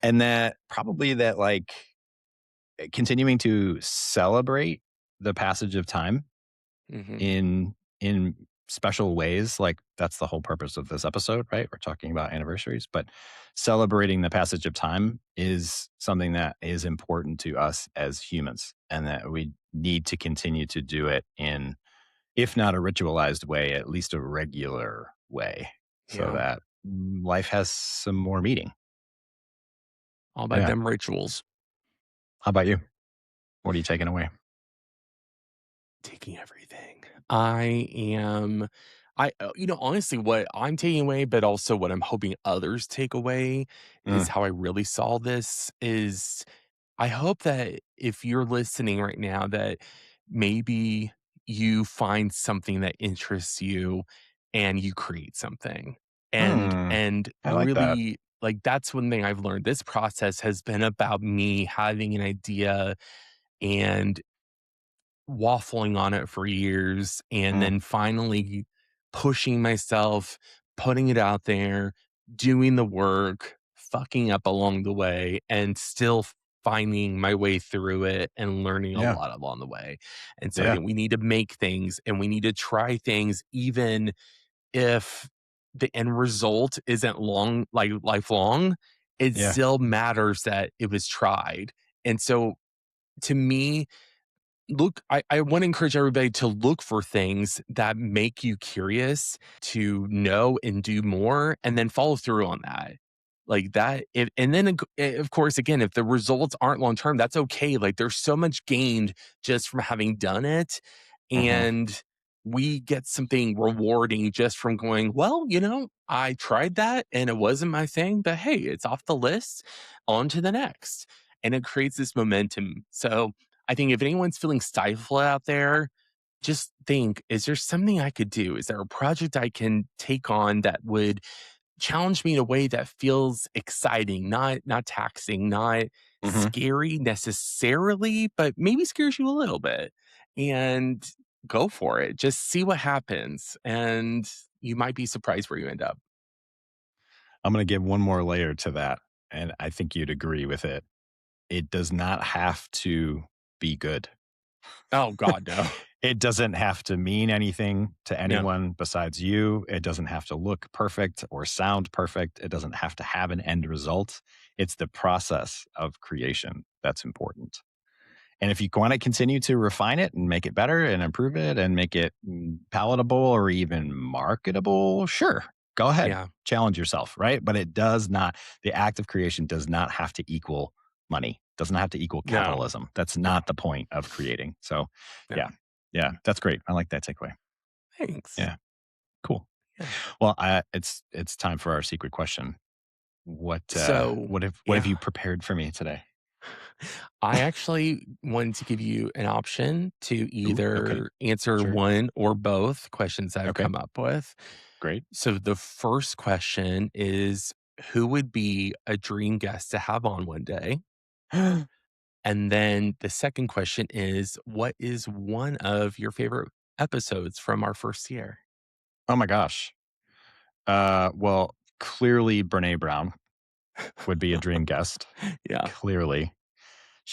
S1: And that probably that like continuing to celebrate the passage of time
S2: Hmm.
S1: in special ways, like that's the whole purpose of this episode, right? We're talking about anniversaries, but celebrating the passage of time is something that is important to us as humans, and that we need to continue to do it in, if not a ritualized way, at least a regular way, so
S2: Yeah,
S1: that life has some more meaning.
S2: all about
S1: Yeah.
S2: them rituals.
S1: How about you? What are you taking away?
S2: Taking everything. Honestly, what I'm taking away, but also what I'm hoping others take away is
S1: Mm,
S2: how I really saw this is I hope that if you're listening right now, that maybe you find something that interests you and you create something. And
S1: I like that.
S2: really like that's one thing I've learned. This process has been about me having an idea and waffling on it for years and
S1: Mm,
S2: then finally pushing myself, putting it out there, doing the work, fucking up along the way, and still finding my way through it and learning a
S1: yeah,
S2: lot along the way. And so I
S1: yeah,
S2: think we need to make things and we need to try things even if the end result isn't lifelong, it
S1: yeah,
S2: still matters that it was tried. And so to me, I want to encourage everybody to look for things that make you curious to know and do more and then follow through on that. Like that, if, and then of course, again, if the results aren't long term, that's okay. Like there's so much gained just from having done it.
S1: mhm,
S2: And we get something rewarding just from going, well, I tried that and it wasn't my thing, but hey, it's off the list, on to the next. And it creates this momentum. So, I think if anyone's feeling stifled out there, just think, is there something I could do? Is there a project I can take on that would challenge me in a way that feels exciting, not taxing, not
S1: mhm.
S2: scary necessarily, but maybe scares you a little bit. And go for it. Just see what happens and you might be surprised where you end up.
S1: I'm gonna give one more layer to that, and I think you'd agree with it. It does not have to be good.
S2: Oh god, no.
S1: It doesn't have to mean anything to
S2: No.
S1: anyone besides you. It doesn't have to look perfect or sound perfect. It doesn't have to have an end result. It's the process of creation that's important. And if you want to continue to refine it and make it better and improve it and make it palatable or even marketable, sure, go ahead,
S2: Yeah.
S1: challenge yourself, right? But it does not, the act of creation does not have to equal money, doesn't have to equal
S2: No.
S1: capitalism. That's
S2: No.
S1: not the point of creating. So,
S2: No.
S1: yeah, yeah, that's great. I like that takeaway.
S2: Thanks.
S1: Yeah, cool.
S2: Yeah.
S1: Well, it's time for our secret question.
S2: So,
S1: What have
S2: yeah,
S1: you prepared for me today?
S2: I actually wanted to give you an option to
S1: Ooh, okay.
S2: either answer
S1: Sure.
S2: one or both questions I've
S1: Okay.
S2: come up with.
S1: Great.
S2: So the first question is, who would be a dream guest to have on one day? And then the second question is, what is one of your favorite episodes from our first year?
S1: Oh my gosh. Well, clearly Brene Brown would be a dream guest.
S2: Yeah.
S1: Clearly.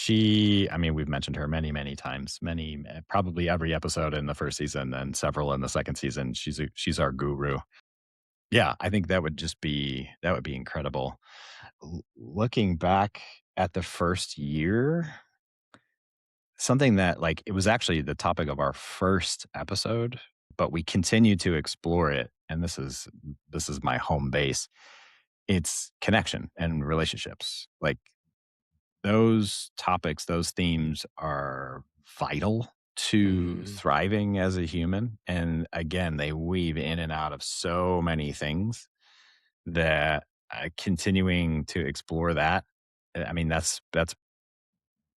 S1: I mean, we've mentioned her many, many times, probably every episode in the first season and several in the second season. She's our guru. Yeah, I think that would be incredible. Looking back at the first year, something that like it was actually the topic of our first episode, but we continued to explore it. And this is my home base. It's connection and relationships. Like those topics, those themes are vital to
S2: Mhm.
S1: thriving as a human. And again, they weave in and out of so many things that continuing to explore that. I mean, that's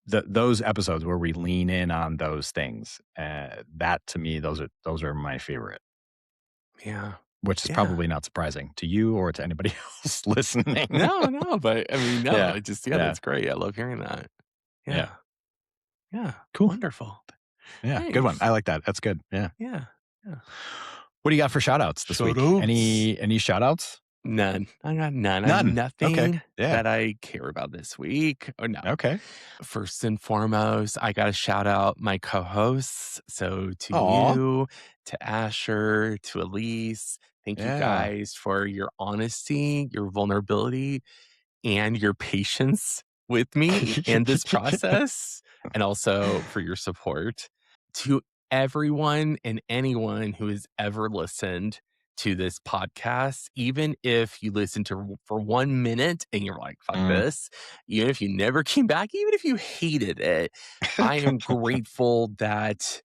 S1: those episodes where we lean in on those things. That to me, those are my favorite.
S2: Yeah.
S1: Which is
S2: Yeah.
S1: probably not surprising to you or to anybody else listening.
S2: No, no, but I mean, no,
S1: Yeah,
S2: I just, yeah,
S1: yeah,
S2: that's great. I love hearing that.
S1: yeah.
S2: Yeah. Yeah.
S1: Cool.
S2: Wonderful.
S1: Yeah, good one.
S2: Thanks.
S1: I like that. That's good. Yeah.
S2: Yeah. Yeah.
S1: What do you got for shout outs this
S2: Shout
S1: week?
S2: outs.
S1: Any shout outs?
S2: None. I got none. I have
S1: None. Okay.
S2: nothing
S1: Yeah.
S2: that I care about this week. Oh, no.
S1: Okay.
S2: First and foremost, I got to shout out my co hosts. So to
S1: Aw.
S2: you, to Asher, to Elise, thank you
S1: Yeah.
S2: guys for your honesty, your vulnerability, and your patience with me and this process, and also for your support. To everyone and anyone who has ever listened to this podcast, even if you listen to for 1 minute and you're like, fuck
S1: Mm.
S2: this, even if you never came back, even if you hated it, I am grateful that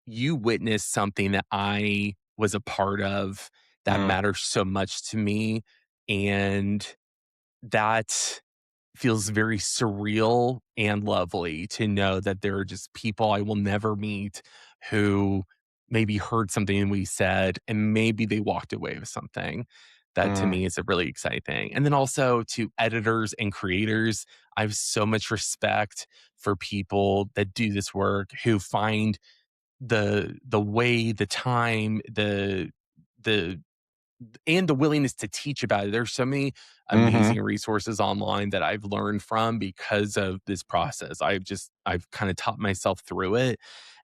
S2: you witnessed something that I was a part of that
S1: Mm.
S2: matters so much to me. And that feels very surreal and lovely to know that there are just people I will never meet who maybe heard something we said and maybe they walked away with something. That to
S1: Mm.
S2: me is a really exciting thing. And then also to editors and creators, I have so much respect for people that do this work who find the way, the time, the and the willingness to teach about it. There's so many
S1: Mhm.
S2: amazing resources online that I've learned from because of this process. I've kind of taught myself through it,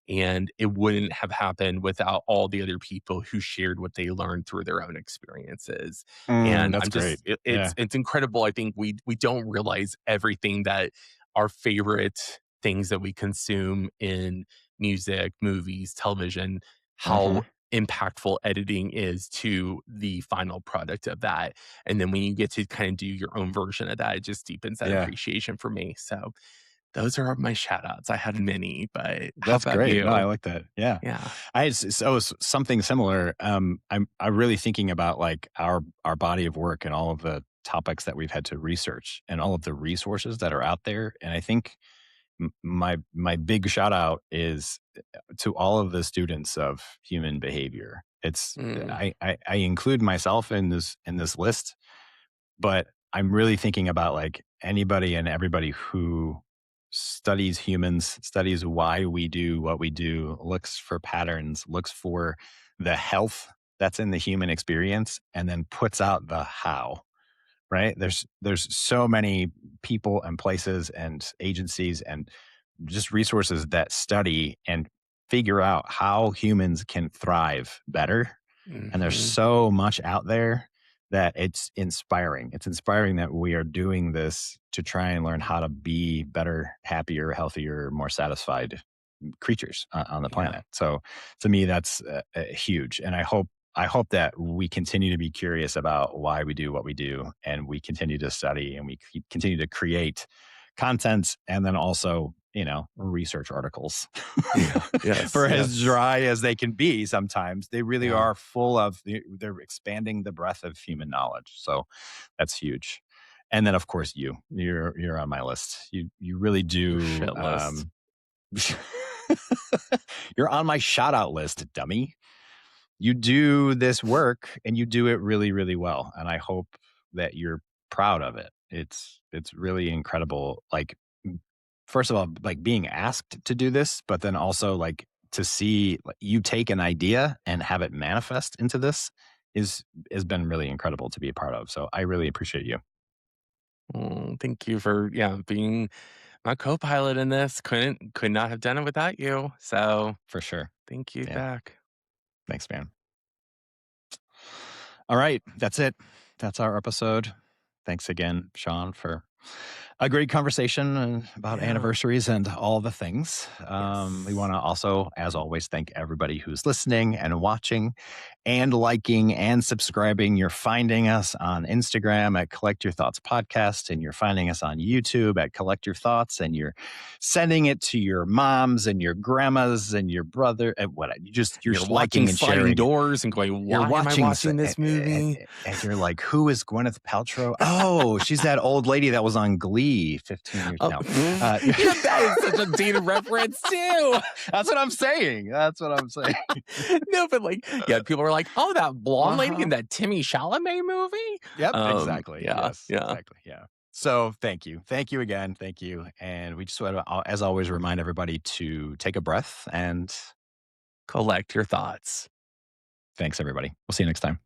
S2: and it wouldn't have happened without all the other people who shared what they learned through their own experiences.
S1: Mm,
S2: And
S1: that's
S2: I'm
S1: great.
S2: just
S1: Yeah.
S2: it's incredible. I think we don't realize everything that our favorite things that we consume in music, movies, television, how
S1: Mhm.
S2: impactful editing is to the final product of that. And then when you get to kind of do your own version of that, it just deepens that
S1: Yeah.
S2: appreciation for me. So those are my shout outs. I had many, but how
S1: That's
S2: about
S1: great. No, I
S2: you?
S1: like that. Yeah.
S2: Yeah.
S1: Something similar. I'm really thinking about like our body of work and all of the topics that we've had to research and all of the resources that are out there. And I think my big shout out is to all of the students of human behavior.
S2: Mm,
S1: I include myself in this list, but I'm really thinking about like anybody and everybody who studies humans, studies why we do what we do, looks for patterns, looks for the health that's in the human experience, and then puts out the how. Right? There's so many people and places and agencies and just resources that study and figure out how humans can thrive better. And there's
S2: hmm.
S1: so much out there that it's inspiring. It's inspiring that we are doing this to try and learn how to be better, happier, healthier, more satisfied creatures on the
S2: Yeah.
S1: planet. So to me, that's huge. And I hope that we continue to be curious about why we do what we do, and we continue to study and we continue to create content, and then also research articles.
S2: Yeah. Yes.
S1: For as
S2: Yes.
S1: dry as they can be sometimes, they really
S2: Yeah.
S1: are full of they're expanding the breadth of human knowledge. So that's huge. And then of course you're on my list. You really
S2: Your
S1: do
S2: shit list.
S1: you're on my shout out list, dummy. You do this work and you do it really, really well. And I hope that you're proud of it. It's really incredible. Like, first of all, like being asked to do this, but then also like to see like, you take an idea and have it manifest into this is has been really incredible to be a part of. So I really appreciate you
S2: Thank you for being my co-pilot in this. Could not have done it without you. So
S1: for sure.
S2: thank you
S1: Yeah.
S2: back.
S1: Thanks, man. All right. That's it. That's our episode. Thanks again, Sean, for a great conversation about
S2: Yeah.
S1: anniversaries and all the things. We
S2: Yes.
S1: want to also, as always, thank everybody who's listening and watching and liking and subscribing. You're finding us on Instagram at Collect Your Thoughts Podcast, and you're finding us on YouTube at Collect Your Thoughts, and you're sending it to your moms and your grandmas and your brother and what you're
S2: You're watching
S1: liking and
S2: sliding
S1: sharing it.
S2: doors and going,
S1: You're
S2: why am I
S1: watching
S2: watching this movie?
S1: and you're like, "Who is Gwyneth Paltrow?" "Oh, she's that old lady that was on Glee 15 years."
S2: Oh,
S1: No.
S2: yeah, that is such a dated reference too.
S1: That's what I'm saying. That's what I'm saying.
S2: No, but people are like, oh, that blonde lady in
S1: Uh-huh.
S2: that Timmy Chalamet movie.
S1: Yep, exactly.
S2: Yeah,
S1: Yes,
S2: yeah.
S1: exactly. Yeah. So, thank you. Thank you again. Thank you. And we just want to, as always, remind everybody to take a breath and
S2: Collect your thoughts.
S1: thanks, everybody. We'll see you next time.